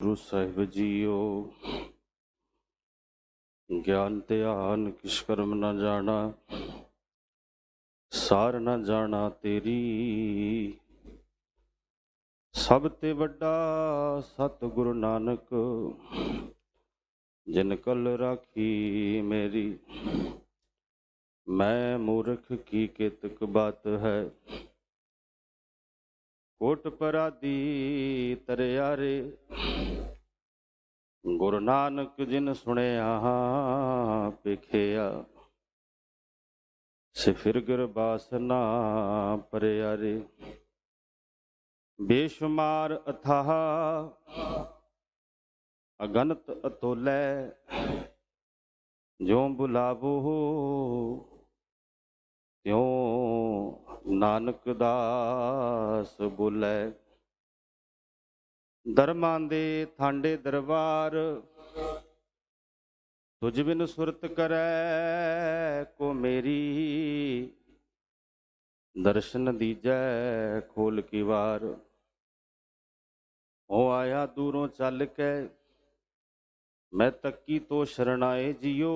गुरु साहिब जीओ ज्ञान ध्यान किस कर्म न जाना, सार न जाना तेरी। सब ते वड्डा सतगुरु नानक, जिन कल राखी मेरी। मैं मूर्ख की केतक बात है, कोट पराधी तरियारे। गुरु नानक जिन सुनिया पेखिया, से फिर गिरबास ना परियारे। बेशुमार अथाह अगनत अतोलै, ज्यों बुलावो त्यों नानक दास बोलै। दरमां दे थांडे दरबार, तुझ बिन सुरत करै को मेरी। दर्शन दीजै खोल की वार, हो आया दूरों चल के मैं तकी तो शरणाए जियो।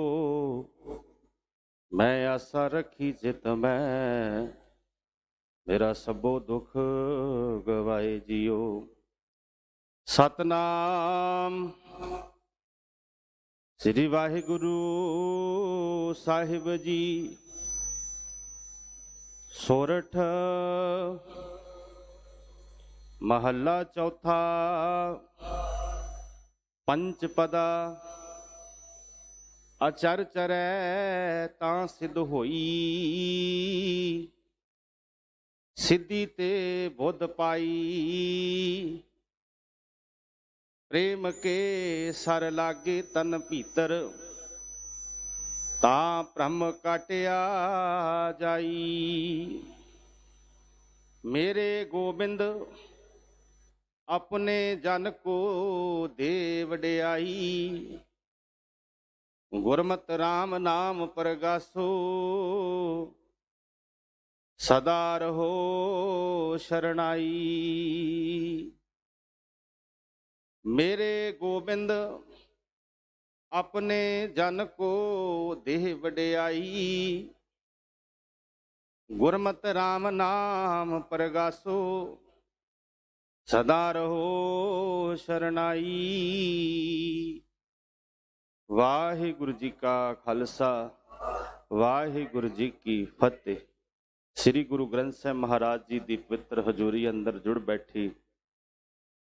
मैं आशा रखी चित मैं, मेरा सबो दुख गवाए जियो। सतनाम श्री वाहिगुरु साहिब जी। सोरठ महला चौथा, पंचपदा। अचर चरै तां सिद्ध होई, सिद्धि ते बुद्ध पाई। प्रेम के सर लागे तन भीतर, तां ब्रह्म काटिया जाई। मेरे गोबिंद अपने जन को दे वडियाई। गुरमत राम नाम परगासो, सदा रहो शरणाई। मेरे गोबिंद अपने जन को देह वडियाई। गुरमत राम नाम परगासो, सदा रहो शरणाई। वाहिगुरु जी का खालसा, वाहिगुरु जी की फतेह। श्री गुरु ग्रंथ साहिब महाराज जी की पवित्र हजूरी अंदर जुड़ बैठी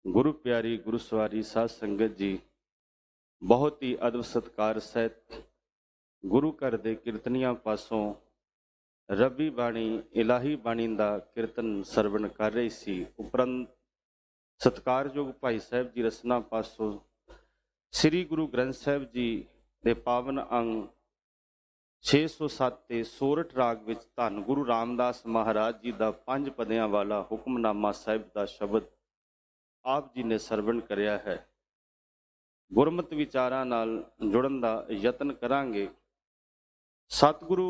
गुरु प्यारी गुरु सवारी साध संगत जी, बहुत ही अदब सत्कार सहित गुरु घर दे कीर्तनियां पासों रबी बाणी इलाही बाणी का कीर्तन सरवण कर रही सी। उपरंत सत्कारयोग भाई साहब जी रसना पासों श्री गुरु ग्रंथ साहिब जी के पावन अंग 607 ते सोरठ राग विच धन गुरु रामदास महाराज जी का 5 पदियां वाला हुक्मनामा साहिब का शब्द आप जी ने सरवण करिया है। गुरमत विचारां नाल जुड़न का यतन करांगे। सतगुरु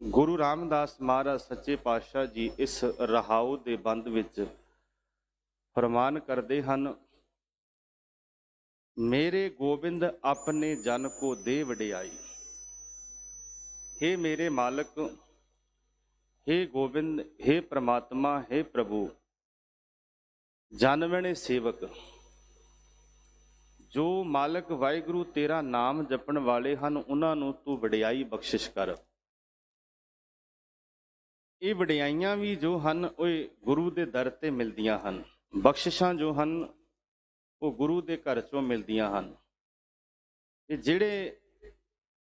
गुरु रामदास महाराज सच्चे पातशाह जी इस रहाऊ दे बंद विच फरमान करते हैं, मेरे गोबिंद अपने जन को दे वडियाई। हे मेरे मालक, हे गोबिंद, हे परमात्मा, हे प्रभु, जानवने सेवक जो मालक वाहिगुरु तेरा नाम जपण वाले हैं, उन्होंने तू वडियाई बख्शिश कर। ये वडियाइयां भी जो हैं गुरु के दर ते मिलदियां हैं, बख्शिशां जो हैं वो गुरु के घर चों मिलदियां हैं। ये जिहड़े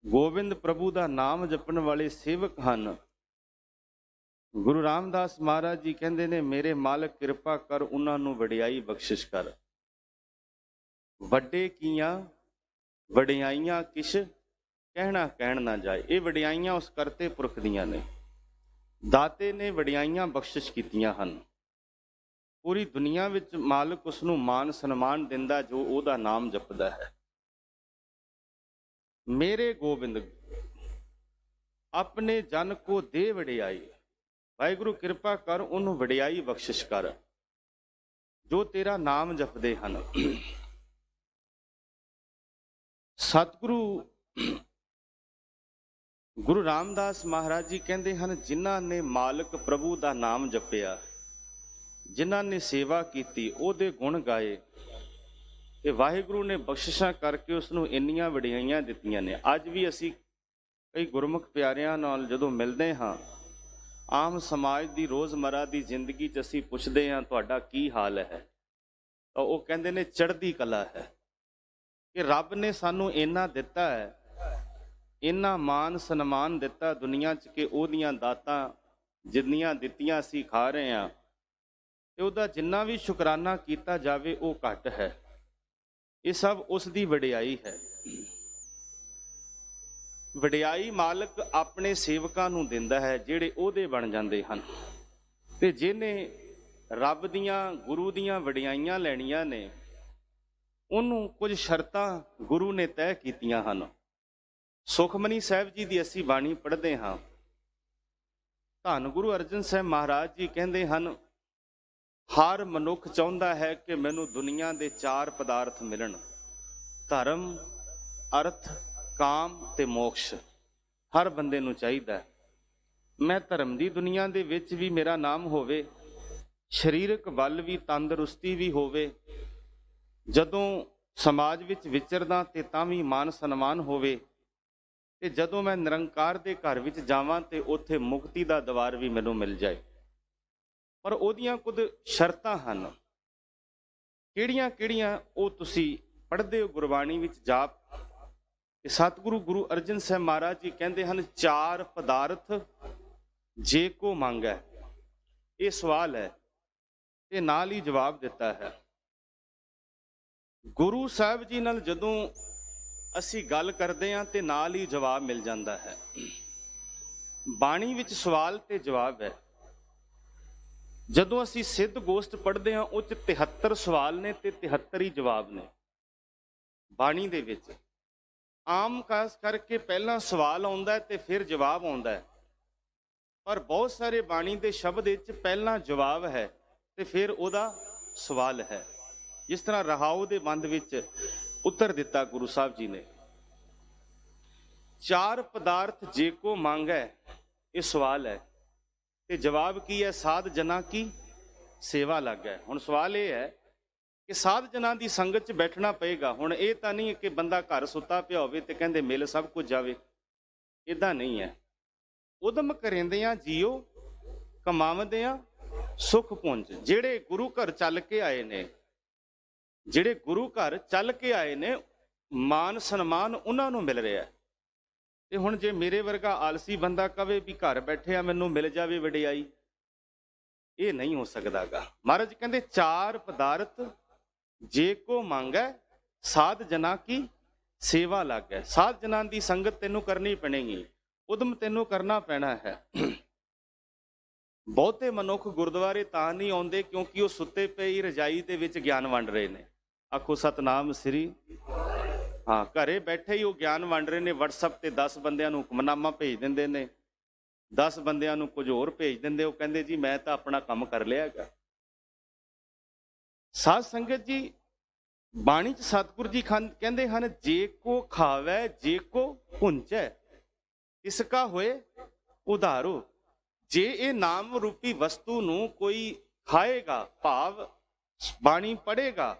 गोबिंद प्रभु का नाम जपण वाले सेवक हैं, गुरु रामदास महाराज जी कहते ने मेरे मालक कृपा कर, उन्होंने वडियाई बख्शिश कर। वड्डे कीयां वडियाइयां किश कहना कहन ना जाए। ये वडियाइयां उस करते पुरख दियां ने, दाते ने वडियाइयां बख्शिश कीतियां हन। पूरी दुनिया विच मालक उसनूं मान सन्मान दिंदा जो ओहदा नाम जपदा है। मेरे गोबिंद अपने जन को दे वडियाई, वाहिगुरु कृपा कर उन्होंने वडियाई बख्शिश कर। ਜੋ ਤੇਰਾ ਨਾਮ ਜਪਦੇ ਹਨ। ਸਤਿਗੁਰੂ ਗੁਰੂ ਰਾਮਦਾਸ ਮਹਾਰਾਜ ਜੀ ਕਹਿੰਦੇ ਹਨ, ਜਿਨ੍ਹਾਂ ਨੇ ਮਾਲਕ ਪ੍ਰਭੂ ਦਾ ਨਾਮ ਜਪਿਆ, ਜਿਨ੍ਹਾਂ ਨੇ ਸੇਵਾ ਕੀਤੀ, ਉਹਦੇ ਗੁਣ ਗਾਏ, ਤੇ ਵਾਹਿਗੁਰੂ ਨੇ ਬਖਸ਼ਿਸ਼ਾਂ ਕਰਕੇ ਉਸ ਨੂੰ ਇੰਨੀਆਂ ਵਡਿਆਈਆਂ ਦਿੱਤੀਆਂ ਨੇ। ਅੱਜ ਵੀ ਅਸੀਂ ਕਈ ਗੁਰਮੁਖ ਪਿਆਰਿਆਂ ਨਾਲ ਜਦੋਂ ਮਿਲਦੇ ਹਾਂ, ਆਮ ਸਮਾਜ ਦੀ ਰੋਜ਼ਮਰਾ ਦੀ ਜ਼ਿੰਦਗੀ 'ਚ ਅਸੀਂ ਪੁੱਛਦੇ ਹਾਂ ਤੁਹਾਡਾ ਕੀ ਹਾਲ ਹੈ, ਤਾਂ ਉਹ ਕਹਿੰਦੇ ਨੇ ਚੜ੍ਹਦੀ ਕਲਾ ਹੈ। ਕਿ ਰੱਬ ਨੇ ਸਾਨੂੰ ਇੰਨਾ ਦਿੱਤਾ ਹੈ, ਇੰਨਾ ਮਾਨ ਸਨਮਾਨ ਦਿੱਤਾ ਦੁਨੀਆ 'ਚ, ਕਿ ਉਹਦੀਆਂ ਦਾਤਾਂ ਜਿੰਨੀਆਂ ਦਿੱਤੀਆਂ ਅਸੀਂ ਖਾ ਰਹੇ ਹਾਂ, ਤੇ ਉਹਦਾ ਜਿੰਨਾ ਵੀ ਸ਼ੁਕਰਾਨਾ ਕੀਤਾ ਜਾਵੇ ਉਹ ਘੱਟ ਹੈ। ਇਹ ਸਭ ਉਸ ਦੀ ਵਡਿਆਈ ਹੈ। ਵਡਿਆਈ ਮਾਲਕ ਆਪਣੇ ਸੇਵਕਾਂ ਨੂੰ ਦਿੰਦਾ ਹੈ, ਜਿਹੜੇ ਉਹਦੇ ਬਣ ਜਾਂਦੇ ਹਨ। ਤੇ ਜਿਹਨੇ ਰੱਬ ਦੀਆਂ, ਗੁਰੂ ਦੀਆਂ ਵਡਿਆਈਆਂ ਲੈਣੀਆਂ ਨੇ, ਉਹਨੂੰ ਕੁਝ ਸ਼ਰਤਾਂ ਗੁਰੂ ਨੇ ਤੈਅ ਕੀਤੀਆਂ ਹਨ। ਸੁਖਮਨੀ ਸਾਹਿਬ ਜੀ ਦੀ ਅਸੀਂ ਬਾਣੀ ਪੜ੍ਹਦੇ ਹਾਂ। ਧੰਨ ਗੁਰੂ ਅਰਜਨ ਸਾਹਿਬ ਮਹਾਰਾਜ ਜੀ ਕਹਿੰਦੇ ਹਨ, ਹਰ ਮਨੁੱਖ ਚਾਹੁੰਦਾ ਹੈ ਕਿ ਮੈਨੂੰ ਦੁਨੀਆ ਦੇ 4 ਪਦਾਰਥ ਮਿਲਣ, ਧਰਮ, ਅਰਥ, ਕਾਮ ਤੇ ਮੋਕਸ਼। ਹਰ ਬੰਦੇ ਨੂੰ ਚਾਹੀਦਾ ਹੈ ਮੈਂ ਧਰਮ ਦੀ ਦੁਨੀਆ ਦੇ ਵਿੱਚ ਵੀ ਮੇਰਾ ਨਾਮ ਹੋਵੇ, ਸਰੀਰਕ ਬਲ ਵੀ, ਤੰਦਰੁਸਤੀ ਵੀ ਹੋਵੇ, ਜਦੋਂ ਸਮਾਜ ਵਿੱਚ ਵਿਚਰਦਾ ਤੇ ਤਾਂ ਵੀ ਮਾਨ ਸਨਮਾਨ ਹੋਵੇ, ਤੇ ਜਦੋਂ ਮੈਂ ਨਿਰੰਕਾਰ ਦੇ ਘਰ ਵਿੱਚ ਜਾਵਾਂ ਤੇ ਉੱਥੇ ਮੁਕਤੀ ਦਾ ਦਵਾਰ ਵੀ ਮੈਨੂੰ ਮਿਲ ਜਾਏ। ਪਰ ਉਹਦੀਆਂ ਕੁਝ ਸ਼ਰਤਾਂ ਹਨ। ਕਿਹੜੀਆਂ ਕਿਹੜੀਆਂ ਉਹ ਤੁਸੀਂ ਪੜ੍ਹਦੇ ਹੋ ਗੁਰਬਾਣੀ ਵਿੱਚ ਜਾਪ। ਸਤਿਗੁਰੂ ਗੁਰੂ ਅਰਜਨ ਸਾਹਿਬ ਮਹਾਰਾਜ ਜੀ ਕਹਿੰਦੇ ਹਨ, 4 ਪਦਾਰਥ ਜੇ ਕੋ ਮੰਗੈ। ਇਹ ਸਵਾਲ ਹੈ ਤੇ ਨਾਲ ਹੀ ਜਵਾਬ ਦਿੱਤਾ ਹੈ। ਗੁਰੂ ਸਾਹਿਬ ਜੀ ਨਾਲ ਜਦੋਂ ਅਸੀਂ ਗੱਲ ਕਰਦੇ ਹਾਂ ਤੇ ਨਾਲ ਹੀ ਜਵਾਬ ਮਿਲ ਜਾਂਦਾ ਹੈ। ਬਾਣੀ ਵਿੱਚ ਸਵਾਲ ਤੇ ਜਵਾਬ ਹੈ। ਜਦੋਂ ਅਸੀਂ ਸਿੱਧ ਗੋਸ਼ਟ ਪੜ੍ਹਦੇ ਹਾਂ, ਉਹ 'ਚ 73 ਸਵਾਲ ਨੇ ਤੇ 73 ਹੀ ਜਵਾਬ ਨੇ। ਬਾਣੀ ਦੇ ਵਿੱਚ ਆਮ ਖਾਸ ਕਰਕੇ ਪਹਿਲਾਂ ਸਵਾਲ ਆਉਂਦਾ ਤੇ ਫਿਰ ਜਵਾਬ ਆਉਂਦਾ, ਪਰ ਬਹੁਤ ਸਾਰੇ ਬਾਣੀ ਦੇ ਸ਼ਬਦ ਵਿੱਚ ਪਹਿਲਾਂ ਜਵਾਬ ਹੈ ਤੇ ਫਿਰ ਉਹਦਾ ਸਵਾਲ ਹੈ। ਜਿਸ ਤਰ੍ਹਾਂ ਰਹਾਉ ਦੇ ਬੰਦ ਵਿੱਚ ਉੱਤਰ ਦਿੱਤਾ ਗੁਰੂ ਸਾਹਿਬ ਜੀ ਨੇ, 4 ਪਦਾਰਥ ਜੇ ਕੋ ਮੰਗੈ, ਇਹ ਸਵਾਲ ਹੈ ਤੇ ਜਵਾਬ ਕੀ ਹੈ, ਸਾਧ ਜਨਾਂ ਕੀ ਸੇਵਾ ਲੱਗੈ। ਹੁਣ ਸਵਾਲ ਇਹ ਹੈ ਕਿ ਸਾਧ ਜਨਾਂ ਦੀ ਸੰਗਤ 'ਚ ਬੈਠਣਾ ਪਏਗਾ। ਹੁਣ ਇਹ ਤਾਂ ਨਹੀਂ ਕਿ ਬੰਦਾ ਘਰ ਸੁੱਤਾ ਪਿਆ ਹੋਵੇ ਤੇ ਕਹਿੰਦੇ ਮਿਲ ਸਭ ਕੁਝ ਜਾਵੇ, ਇਦਾਂ ਨਹੀਂ ਹੈ। ਉਦਮ ਕਰਿੰਦਿਆਂ ਜੀਓ, ਕਮਾਵਦਿਆਂ ਸੁਖ ਪੁੰਜ। ਜਿਹੜੇ ਗੁਰੂ ਘਰ ਚੱਲ ਕੇ ਆਏ ਨੇ, ਜਿਹੜੇ ਗੁਰੂ ਘਰ ਚੱਲ ਕੇ ਆਏ ਨੇ, ਮਾਨ ਸਨਮਾਨ ਉਹਨਾਂ ਨੂੰ ਮਿਲ ਰਿਹਾ। ਤੇ ਹੁਣ ਜੇ ਮੇਰੇ ਵਰਗਾ ਆਲਸੀ ਬੰਦਾ ਕਵੇ ਵੀ ਘਰ ਬੈਠਿਆ ਮੈਨੂੰ ਮਿਲ ਜਾਵੇ ਵਡਿਆਈ, ਇਹ ਨਹੀਂ ਹੋ ਸਕਦਾਗਾ। ਮਹਾਰਾਜ ਕਹਿੰਦੇ 4 ਪਦਾਰਥ ਜੇ ਕੋ ਮੰਗੈ, ਸਾਧ ਜਨਾਂ ਕੀ ਸੇਵਾ ਲੱਗੈ। ਸਾਧ ਜਨਾਂ ਦੀ ਸੰਗਤ ਤੈਨੂੰ ਕਰਨੀ ਪੈਣੇਗੀ, ਉਦਮ ਤੈਨੂੰ ਕਰਨਾ ਪੈਣਾ ਹੈ। ਬਹੁਤੇ ਮਨੁੱਖ ਗੁਰਦੁਆਰੇ ਤਾਂ ਨਹੀਂ ਆਉਂਦੇ ਕਿਉਂਕਿ ਉਹ ਸੁੱਤੇ ਪਈ ਰਜਾਈ ਦੇ ਵਿੱਚ ਗਿਆਨ ਵੰਡ ਰਹੇ ਨੇ। ਆਖੋ ਸਤਨਾਮ ਸ੍ਰੀ। ਹਾਂ, ਘਰੇ ਬੈਠੇ ਹੀ ਉਹ ਗਿਆਨ ਵੰਡ ਰਹੇ ਨੇ। WhatsApp ਤੇ 10 ਬੰਦਿਆਂ ਨੂੰ ਹੁਕਮਨਾਮਾ ਭੇਜ ਦਿੰਦੇ ਨੇ, 10 ਬੰਦਿਆਂ ਨੂੰ ਕੁਝ ਹੋਰ ਭੇਜ ਦਿੰਦੇ। ਉਹ ਕਹਿੰਦੇ ਜੀ ਮੈਂ ਤਾਂ ਆਪਣਾ ਕੰਮ ਕਰ ਲਿਆ ਹੈਗਾ। ਸਾਧ ਸੰਗਤ ਜੀ, ਬਾਣੀ 'ਚ ਸਤਿਗੁਰੂ ਜੀ ਕਹਿੰਦੇ ਹਨ, ਜੇ ਕੋ ਖਾਵੈ ਜੇ ਕੋ ਭੁੰਚੈ, ਇਸਕਾ ਹੋਏ ਉਧਾਰੋ। ਜੇ ਇਹ ਨਾਮ ਰੂਪੀ ਵਸਤੂ ਨੂੰ ਕੋਈ ਖਾਏਗਾ, ਭਾਵ ਬਾਣੀ ਪੜ੍ਹੇਗਾ,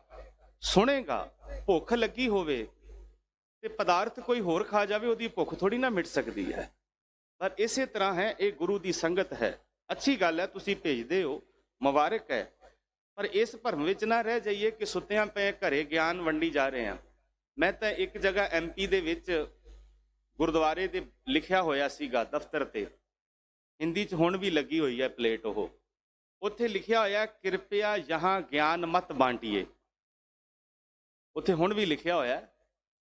ਸੁਣੇਗਾ, ਭੁੱਖ ਲੱਗੀ ਹੋਵੇ ਤੇ ਪਦਾਰਥ ਕੋਈ ਹੋਰ ਖਾ ਜਾਵੇ, ਉਹਦੀ ਭੁੱਖ ਥੋੜੀ ਨਾ ਮਿਟ ਸਕਦੀ ਹੈ। ਪਰ ਇਸੇ ਤਰ੍ਹਾਂ ਹੈ, ਇਹ ਗੁਰੂ ਦੀ ਸੰਗਤ ਹੈ। ਅੱਛੀ ਗੱਲ ਹੈ, ਤੁਸੀਂ ਭੇਜਦੇ ਹੋ, ਮੁਬਾਰਕ ਹੈ। ਪਰ ਇਸ ਭਰਮ ਵਿੱਚ ਨਾ ਰਹਿ ਜਾਈਏ ਕਿ ਸੁੱਤਿਆਂ ਪਏ ਘਰੇ ਗਿਆਨ ਵੰਡੀ ਜਾ ਰਹੇ ਹਾਂ। ਮੈਂ ਤਾਂ ਇੱਕ ਜਗ੍ਹਾ MP ਦੇ ਵਿੱਚ ਗੁਰਦੁਆਰੇ ਦੇ ਲਿਖਿਆ ਹੋਇਆ ਸੀਗਾ ਦਫ਼ਤਰ ਤੇ, ਹਿੰਦੀ 'ਚ ਹੁਣ ਵੀ ਲੱਗੀ ਹੋਈ ਹੈ ਪਲੇਟ। ਉਹ ਉੱਥੇ ਲਿਖਿਆ ਹੋਇਆ, ਕਿਰਪਿਆ ਯਹਾਂ ਗਿਆਨ ਮਤ ਬਾਂਟੀਏ। ਉੱਥੇ ਹੁਣ ਵੀ ਲਿਖਿਆ ਹੋਇਆ,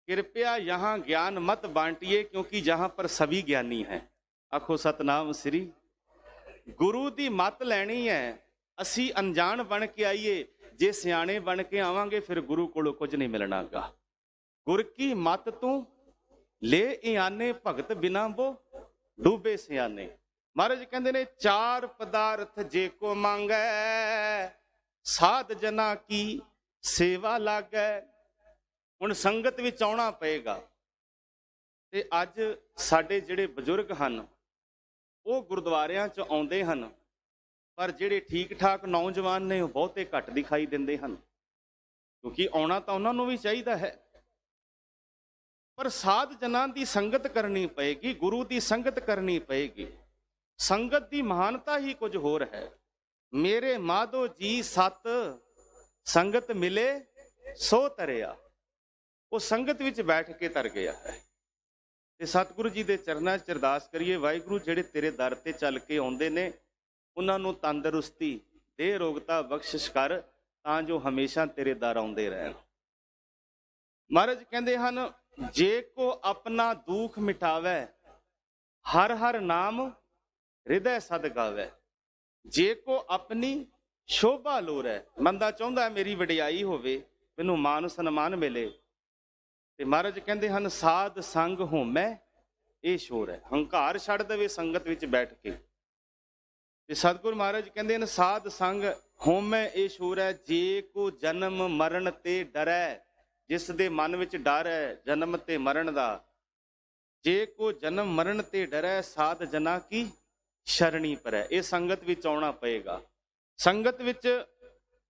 ਕਿਰਪਿਆ ਯਹਾਂ ਗਿਆਨ ਮਤ ਬਾਂਟੀਏ ਕਿਉਂਕਿ ਜਹਾਂ ਪਰ ਸਭੀ ਗਿਆਨੀ ਹੈ। ਆਖੋ ਸਤਨਾਮ ਸ੍ਰੀ। ਗੁਰੂ ਦੀ ਮੱਤ ਲੈਣੀ ਹੈ। ਅਸੀਂ ਅਣਜਾਣ ਬਣ ਕੇ ਆਈਏ, ਜੇ ਸਿਆਣੇ ਬਣ ਕੇ ਆਵਾਂਗੇ ਫਿਰ ਗੁਰੂ ਕੋਲੋਂ ਕੁਝ ਨਹੀਂ ਮਿਲਣਾਗਾ। ਗੁਰ ਕੀ ਮੱਤ ਤੂੰ ਲੈ ਇਆਨੇ, ਭਗਤ ਬਿਨਾ ਵੋ ਡੂਬੇ ਸਿਆਨੇ। ਮਹਾਰਾਜ ਕਹਿੰਦੇ ਨੇ 4 ਪਦਾਰਥ ਜੇ ਕੋ ਮੰਗੈ, ਸਾਧ ਜਨਾ ਕੀ ਸੇਵਾ ਲਾਗੈ। ਹੁਣ ਸੰਗਤ ਵਿੱਚ ਆਉਣਾ ਪਏਗਾ। ਤੇ ਅੱਜ ਸਾਡੇ ਜਿਹੜੇ ਬਜ਼ੁਰਗ ਹਨ ਉਹ ਗੁਰਦੁਆਰਿਆਂ 'ਚ ਆਉਂਦੇ ਹਨ, ਪਰ ਜਿਹੜੇ ਠੀਕ ਠਾਕ ਨੌਜਵਾਨ ਨੇ ਉਹ ਬਹੁਤੇ ਘੱਟ ਦਿਖਾਈ ਦਿੰਦੇ ਹਨ, ਕਿਉਂਕਿ ਆਉਣਾ ਤਾਂ ਉਹਨਾਂ ਨੂੰ ਵੀ ਚਾਹੀਦਾ ਹੈ, ਪਰ ਸਾਧ ਜਨਾਂ ਦੀ ਸੰਗਤ ਕਰਨੀ ਪਏਗੀ, ਗੁਰੂ ਦੀ ਸੰਗਤ ਕਰਨੀ ਪਏਗੀ। ਸੰਗਤ ਦੀ ਮਹਾਨਤਾ ਹੀ ਕੁਝ ਹੋਰ ਹੈ। ਮੇਰੇ ਮਾਧੋ ਜੀ ਸਤ ਸੰਗਤ ਮਿਲੇ ਸੋ ਤਰਿਆ। ਉਹ ਸੰਗਤ ਵਿੱਚ ਬੈਠ ਕੇ ਤਰ ਗਿਆ ਹੈ। ਤੇ ਸਤਿਗੁਰੂ ਜੀ ਦੇ ਚਰਨਾਂ 'ਚ ਅਰਦਾਸ ਕਰੀਏ, ਵਾਹਿਗੁਰੂ ਜਿਹੜੇ ਤੇਰੇ ਦਰ ਤੇ ਚੱਲ ਕੇ ਆਉਂਦੇ ਨੇ ਉਹਨਾਂ ਨੂੰ ਤੰਦਰੁਸਤੀ ਦੇ, ਰੋਗਤਾ ਬਖਸ਼ਿਸ਼ ਕਰ, ਤਾਂ ਜੋ ਹਮੇਸ਼ਾ ਤੇਰੇ ਦਰ ਆਉਂਦੇ ਰਹਿਣ। ਮਹਾਰਾਜ ਕਹਿੰਦੇ ਹਨ, ਜੇ ਕੋ ਆਪਣਾ ਦੁੱਖ ਮਿਟਾਵੈ ਹਰ ਹਰ ਨਾਮ ਹਿਰਦੈ ਸਦ ਗਾਵੈ। ਜੇ ਕੋ ਆਪਣੀ ਸ਼ੋਭਾ ਲੋਰੈ, ਬੰਦਾ ਚਾਹੁੰਦਾ ਮੇਰੀ ਵਡਿਆਈ ਹੋਵੇ, ਮੈਨੂੰ ਮਾਨ ਸਨਮਾਨ ਮਿਲੇ, ਤੇ ਮਹਾਰਾਜ ਕਹਿੰਦੇ ਹਨ ਸਾਧ ਸੰਗ ਹੋਮੈ ਇਹ ਸ਼ੋਰ ਹੈ। ਹੰਕਾਰ ਛੱਡ ਦੇਵੇ ਸੰਗਤ ਵਿੱਚ ਬੈਠ ਕੇ। ਤੇ ਸਤਿਗੁਰੂ ਮਹਾਰਾਜ ਕਹਿੰਦੇ ਹਨ ਸਾਧ ਸੰਗ ਹੋਮੈ ਇਹ ਸ਼ੋਰ ਹੈ। ਜੇ ਕੋ ਜਨਮ ਮਰਨ ਤੇ ਡਰੈ, ਜਿਸ ਦੇ ਮਨ ਵਿੱਚ ਡਰ ਹੈ ਜਨਮ ਤੇ ਮਰਨ ਦਾ, ਜੇ ਕੋ ਜਨਮ ਮਰਨ ਤੇ ਡਰੈ ਸਾਧ ਜਨਾ ਕੀ ਸ਼ਰਣੀ ਪਰੈ। ਇਹ ਸੰਗਤ ਵਿੱਚ ਆਉਣਾ ਪਏਗਾ। ਸੰਗਤ ਵਿੱਚ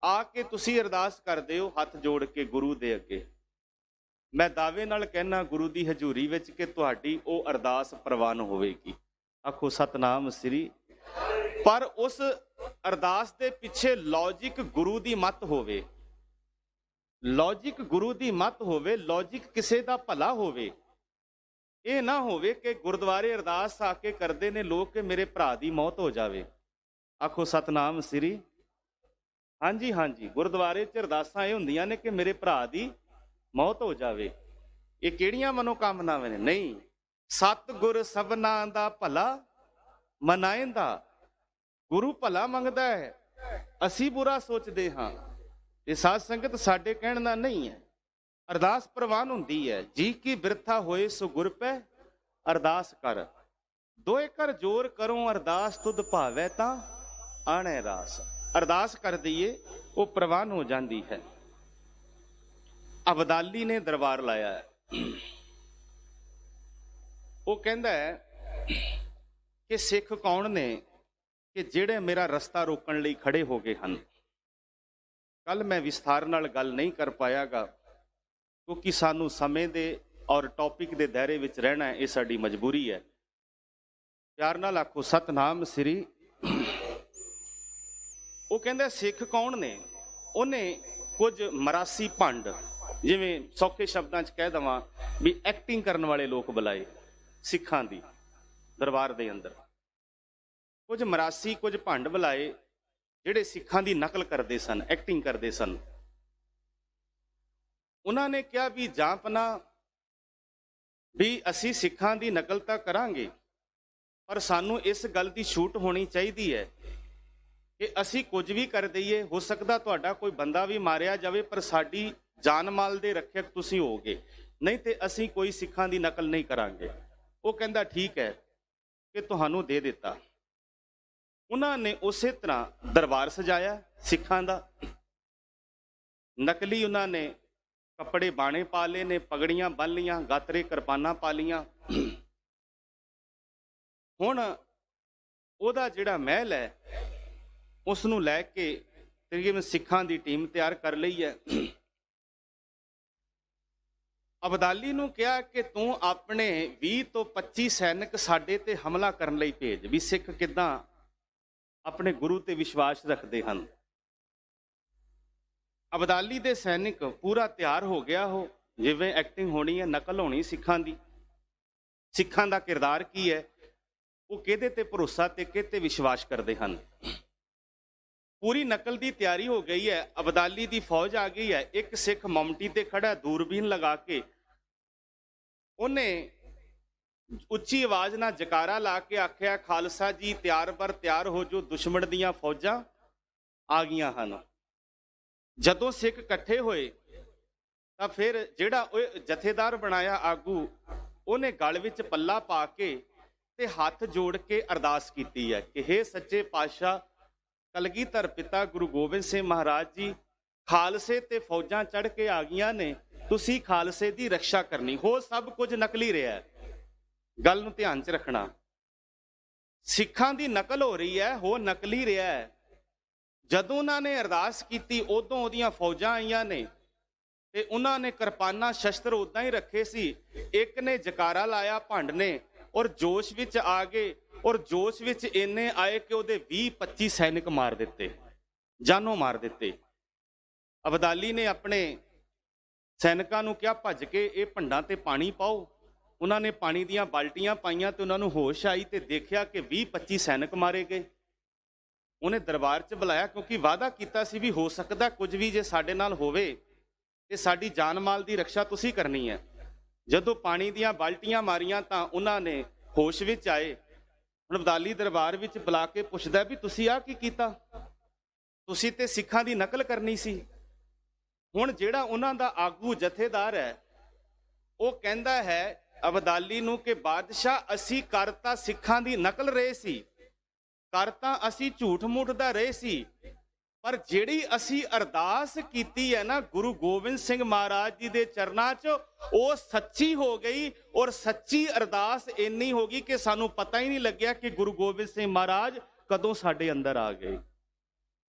ਆ ਕੇ ਤੁਸੀਂ ਅਰਦਾਸ ਕਰਦੇ ਹੋ ਹੱਥ ਜੋੜ ਕੇ ਗੁਰੂ ਦੇ ਅੱਗੇ। ਮੈਂ ਦਾਅਵੇ ਨਾਲ ਕਹਿਣਾ ਗੁਰੂ ਦੀ ਹਜ਼ੂਰੀ ਵਿੱਚ ਕਿ ਤੁਹਾਡੀ ਉਹ ਅਰਦਾਸ ਪ੍ਰਵਾਨ ਹੋਵੇਗੀ। ਆਖੋ ਸਤਨਾਮ ਸ੍ਰੀ। ਪਰ ਉਸ ਅਰਦਾਸ ਦੇ ਪਿੱਛੇ ਲੌਜਿਕ ਗੁਰੂ ਦੀ ਮੱਤ ਹੋਵੇ, ਲੌਜਿਕ ਗੁਰੂ ਦੀ ਮੱਤ ਹੋਵੇ, ਲੌਜਿਕ ਕਿਸੇ ਦਾ ਭਲਾ ਹੋਵੇ। ਇਹ ਨਾ ਹੋਵੇ ਕਿ ਗੁਰਦੁਆਰੇ ਅਰਦਾਸ ਆ ਕੇ ਕਰਦੇ ਨੇ ਲੋਕ ਕਿ ਮੇਰੇ ਭਰਾ ਦੀ ਮੌਤ ਹੋ ਜਾਵੇ। ਆਖੋ ਸਤਨਾਮ ਸ੍ਰੀ। ਹਾਂਜੀ ਹਾਂਜੀ, ਗੁਰਦੁਆਰੇ 'ਚ ਅਰਦਾਸਾਂ ਇਹ ਹੁੰਦੀਆਂ ਨੇ ਕਿ ਮੇਰੇ ਭਰਾ ਦੀ ਮੌਤ ਹੋ ਜਾਵੇ। ਇਹ ਕਿਹੜੀਆਂ ਮਨੋਕਾਮਨਾਵਾਂ ਨੇ? ਨਹੀਂ, ਸਤਿਗੁਰ ਸਭਨਾਂ ਦਾ ਭਲਾ ਮਨਾਏਂਦਾ। ਗੁਰੂ ਭਲਾ ਮੰਗਦਾ ਹੈ, ਅਸੀਂ ਬੁਰਾ ਸੋਚਦੇ ਹਾਂ। ਇਹ ਸਾਧ ਸੰਗਤ ਸਾਡੇ ਕਹਿਣ ਦਾ ਨਹੀਂ ਹੈ। ਅਰਦਾਸ ਪ੍ਰਵਾਨ ਹੁੰਦੀ ਹੈ। ਜੀ ਕੀ ਬਿਰਥਾ ਹੋਏ ਸੋ ਗੁਰ ਪੈ ਅਰਦਾਸ ਕਰ, ਦੋਏ ਕਰ ਜੋਰ ਕਰੋ ਅਰਦਾਸ ਤੁਧ ਭਾਵੈ ਤਾਂ ਆਣੈ ਰਾਸ। ਅਰਦਾਸ ਕਰ ਦਈਏ ਉਹ ਪ੍ਰਵਾਨ ਹੋ ਜਾਂਦੀ ਹੈ। ਅਬਦਾਲੀ ਨੇ ਦਰਬਾਰ ਲਾਇਆ ਹੈ। ਉਹ ਕਹਿੰਦਾ ਹੈ ਕਿ ਸਿੱਖ ਕੌਣ ਨੇ ਕਿ ਜਿਹੜੇ ਮੇਰਾ ਰਸਤਾ ਰੋਕਣ ਲਈ ਖੜੇ ਹੋ ਗਏ ਹਨ। ਕੱਲ ਮੈਂ ਵਿਸਥਾਰ ਨਾਲ ਗੱਲ ਨਹੀਂ ਕਰ ਪਾਇਆਗਾ, ਕਿਉਂਕਿ ਸਾਨੂੰ ਸਮੇਂ ਦੇ ਔਰ ਟੌਪਿਕ ਦੇ ਦਾਇਰੇ ਵਿੱਚ ਰਹਿਣਾ ਹੈ, ਇਹ ਸਾਡੀ ਮਜਬੂਰੀ ਹੈ। ਪਿਆਰ ਨਾਲ ਆਖੋ ਸਤਨਾਮ ਸ੍ਰੀ। ਉਹ ਕਹਿੰਦਾ ਸਿੱਖ ਕੌਣ ਨੇ? ਉਹਨੇ ਕੁਝ ਮਰਾਸੀ ਭੰਡ, ਜਿਵੇਂ ਸੌਖੇ ਸ਼ਬਦਾਂ 'ਚ ਕਹਿ ਦੇਵਾਂ ਵੀ ਐਕਟਿੰਗ ਕਰਨ ਵਾਲੇ ਲੋਕ ਬੁਲਾਏ ਸਿੱਖਾਂ ਦੀ ਦਰਬਾਰ ਦੇ ਅੰਦਰ। ਕੁਝ ਮਰਾਸੀ, ਕੁਝ ਭੰਡ ਬੁਲਾਏ ਜਿਹੜੇ ਸਿੱਖਾਂ ਦੀ ਨਕਲ ਕਰਦੇ ਸਨ, ਐਕਟਿੰਗ ਕਰਦੇ ਸਨ। ਉਹਨਾਂ ਨੇ ਕਿਹਾ ਵੀ ਜਾਂਪਨਾ ਵੀ ਅਸੀਂ ਸਿੱਖਾਂ ਦੀ ਨਕਲ ਤਾਂ ਕਰਾਂਗੇ, ਪਰ ਸਾਨੂੰ ਇਸ ਗੱਲ ਦੀ ਛੂਟ ਹੋਣੀ ਚਾਹੀਦੀ ਹੈ ਕਿ ਅਸੀਂ ਕੁਝ ਵੀ ਕਰ ਦਈਏ। ਹੋ ਸਕਦਾ ਤੁਹਾਡਾ ਕੋਈ ਬੰਦਾ ਵੀ ਮਾਰਿਆ ਜਾਵੇ, ਪਰ ਸਾਡੀ ਜਾਨ ਮਾਲ ਦੇ ਰੱਖਿਅਕ ਤੁਸੀਂ ਹੋਗੇ, ਨਹੀਂ ਤੇ ਅਸੀਂ ਕੋਈ ਸਿੱਖਾਂ ਦੀ ਨਕਲ ਨਹੀਂ ਕਰਾਂਗੇ। ਉਹ ਕਹਿੰਦਾ ਠੀਕ ਹੈ ਕਿ ਤੁਹਾਨੂੰ ਦੇ ਦਿੱਤਾ। ਉਹਨਾਂ ਨੇ ਉਸੇ ਤਰ੍ਹਾਂ ਦਰਬਾਰ ਸਜਾਇਆ ਸਿੱਖਾਂ ਦਾ। ਨਕਲੀ ਉਹਨਾਂ ਨੇ ਕੱਪੜੇ ਬਾਣੇ ਪਾ ਲਏ ਨੇ, ਪਗੜੀਆਂ ਬੰਨ ਲੀਆਂ, ਗਾਤਰੇ ਕਿਰਪਾਨਾਂ ਪਾ ਲੀਆਂ। ਹੁਣ ਉਹਦਾ ਜਿਹੜਾ ਮਹਿਲ ਹੈ ਉਸ ਨੂੰ ਲੈ ਕੇ ਤਕਰੀਬਨ ਸਿੱਖਾਂ ਦੀ ਟੀਮ ਤਿਆਰ ਕਰ ਲਈ ਹੈ। ਅਬਦਾਲੀ ਨੂੰ ਕਿਹਾ ਕਿ ਤੂੰ ਆਪਣੇ 20 ਤੋਂ 25 ਸੈਨਿਕ ਸਾਡੇ ਤੇ ਹਮਲਾ ਕਰਨ ਲਈ ਭੇਜ। ਵੀ ਸਿੱਖ ਕਿੱਦਾਂ ਆਪਣੇ ਗੁਰੂ ਤੇ ਵਿਸ਼ਵਾਸ ਰੱਖਦੇ ਹਨ। ਅਬਦਾਲੀ ਦੇ ਸੈਨਿਕ ਪੂਰਾ ਤਿਆਰ ਹੋ ਗਿਆ, ਉਹ ਜਿਵੇਂ ਐਕਟਿੰਗ ਹੋਣੀ ਹੈ, ਨਕਲ ਹੋਣੀ ਸਿੱਖਾਂ ਦੀ। ਸਿੱਖਾਂ ਦਾ ਕਿਰਦਾਰ ਕੀ ਹੈ, ਉਹ ਕਿਹਦੇ ਤੇ ਭਰੋਸਾ ਤੇ ਕਿਹਦੇ ਵਿਸ਼ਵਾਸ ਕਰਦੇ ਹਨ। ਪੂਰੀ ਨਕਲ ਦੀ ਤਿਆਰੀ ਹੋ ਗਈ ਹੈ। ਅਬਦਾਲੀ ਦੀ ਫੌਜ ਆ ਗਈ ਹੈ। ਇੱਕ ਸਿੱਖ ਮਮਟੀ ਤੇ ਖੜਾ, ਦੂਰਬੀਨ ਲਗਾ ਕੇ ਉਹਨੇ ਉੱਚੀ ਆਵਾਜ਼ ਨਾਲ ਜਕਾਰਾ ਲਾ ਕੇ ਆਖਿਆ, ਖਾਲਸਾ ਜੀ ਤਿਆਰ ਬਰ ਤਿਆਰ ਹੋ ਜੋ, ਦੁਸ਼ਮਣ ਦੀਆਂ ਫੌਜਾਂ ਆ ਗਈਆਂ ਹਨ। ਜਦੋਂ ਸਿੱਖ ਇਕੱਠੇ ਹੋਏ ਤਾਂ ਫਿਰ ਜਿਹੜਾ ਉਹ ਜਥੇਦਾਰ ਬਣਾਇਆ ਆਗੂ, ਉਹਨੇ ਗਲ ਵਿੱਚ ਪੱਲਾ ਪਾ ਕੇ ਤੇ ਹੱਥ ਜੋੜ ਕੇ ਅਰਦਾਸ ਕੀਤੀ ਹੈ ਕਿ ਹੇ ਸੱਚੇ ਪਾਤਸ਼ਾਹ, ਕਲਗੀਧਰ ਪਿਤਾ ਗੁਰੂ ਗੋਬਿੰਦ ਸਿੰਘ ਮਹਾਰਾਜ ਜੀ ਖਾਲਸੇ ਤੇ ਫੌਜਾਂ ਚੜ੍ਹ ਕੇ ਆ ਗਈਆਂ ਨੇ, ਤੁਸੀਂ ਖਾਲਸੇ ਦੀ ਰੱਖਿਆ ਕਰਨੀ। ਹੋ ਸਭ ਕੁਝ ਨਕਲੀ ਰਿਹਾ, ਗੱਲ ਨੂੰ ਧਿਆਨ 'ਚ ਰੱਖਣਾ। ਸਿੱਖਾਂ ਦੀ ਨਕਲ ਹੋ ਰਹੀ ਹੈ, ਹੋ ਨਕਲੀ ਰਿਹਾ ਹੈ। ਜਦੋਂ ਉਹਨਾਂ ਨੇ ਅਰਦਾਸ ਕੀਤੀ ਉਦੋਂ ਉਹਦੀਆਂ ਫੌਜਾਂ ਆਈਆਂ ਨੇ ਤੇ ਉਹਨਾਂ ਨੇ ਕਿਰਪਾਨਾਂ ਸ਼ਸਤਰ ਉਦਾਂ ਹੀ ਰੱਖੇ ਸੀ। ਇੱਕ ਨੇ ਜਕਾਰਾ ਲਾਇਆ ਭੰਡ ਨੇ, ਔਰ ਜੋਸ਼ ਵਿੱਚ ਆ ਗਏ, ਔਰ ਜੋਸ਼ ਵਿੱਚ ਇੰਨੇ ਆਏ ਕਿ ਉਹਦੇ 20-25 ਸੈਨਿਕ ਮਾਰ ਦਿੱਤੇ, ਜਾਨੋਂ ਮਾਰ ਦਿੱਤੇ। ਅਬਦਾਲੀ ਨੇ ਆਪਣੇ ਸੈਨਿਕਾਂ ਨੂੰ ਕਿਹਾ ਭੱਜ ਕੇ ਇਹ ਭੰਡਾਂ ਤੇ ਪਾਣੀ ਪਾਓ। ਉਹਨਾਂ ਨੇ ਪਾਣੀ ਦੀਆਂ ਬਾਲਟੀਆਂ ਪਾਈਆਂ ਤੇ ਉਹਨਾਂ ਨੂੰ ਹੋਸ਼ ਆਈ ਤੇ ਦੇਖਿਆ ਕਿ 20-25 ਸੈਨਿਕ ਮਾਰੇ ਗਏ। ਉਹਨੇ ਦਰਬਾਰ 'ਚ ਬੁਲਾਇਆ, ਕਿਉਂਕਿ ਵਾਅਦਾ ਕੀਤਾ ਸੀ ਵੀ ਹੋ ਸਕਦਾ ਕੁਝ ਵੀ ਜੇ ਸਾਡੇ ਨਾਲ ਹੋਵੇ ਤੇ ਸਾਡੀ ਜਾਨ ਮਾਲ ਦੀ ਰੱਖਿਆ ਤੁਸੀਂ ਕਰਨੀ ਹੈ। ਜਦੋਂ ਪਾਣੀ ਦੀਆਂ ਬਾਲਟੀਆਂ ਮਾਰੀਆਂ ਤਾਂ ਉਹਨਾਂ ਨੇ ਹੋਸ਼ ਵਿੱਚ ਆਏ। ਹੁਣ ਅਬਦਾਲੀ ਦਰਬਾਰ ਵਿੱਚ ਬੁਲਾ ਕੇ ਪੁੱਛਦਾ ਵੀ ਤੁਸੀਂ ਆਹ ਕੀ ਕੀਤਾ? ਤੁਸੀਂ ਤੇ ਸਿੱਖਾਂ ਦੀ ਨਕਲ ਕਰਨੀ ਸੀ। ਹੁਣ ਜਿਹੜਾ ਉਹਨਾਂ ਦਾ ਆਗੂ ਜਥੇਦਾਰ ਹੈ ਉਹ ਕਹਿੰਦਾ ਹੈ ਅਬਦਾਲੀ ਨੂੰ ਕਿ ਬਾਦਸ਼ਾਹ ਅਸੀਂ ਕਰ ਤਾਂ ਸਿੱਖਾਂ ਦੀ ਨਕਲ ਰਹੇ ਸੀ, ਕਰ ਤਾਂ ਅਸੀਂ ਝੂਠ ਮੂਠ ਦਾ ਰਹੇ ਸੀ, ਪਰ ਜਿਹੜੀ ਅਸੀਂ ਅਰਦਾਸ ਕੀਤੀ ਹੈ ਨਾ ਗੁਰੂ ਗੋਬਿੰਦ ਸਿੰਘ ਮਹਾਰਾਜ ਜੀ ਦੇ ਚਰਨਾਂ 'ਚ, ਉਹ ਸੱਚੀ ਹੋ ਗਈ। ਔਰ ਸੱਚੀ ਅਰਦਾਸ ਇੰਨੀ ਹੋ ਗਈ ਕਿ ਸਾਨੂੰ ਪਤਾ ਹੀ ਨਹੀਂ ਲੱਗਿਆ ਕਿ ਗੁਰੂ ਗੋਬਿੰਦ ਸਿੰਘ ਮਹਾਰਾਜ ਕਦੋਂ ਸਾਡੇ ਅੰਦਰ ਆ ਗਏ।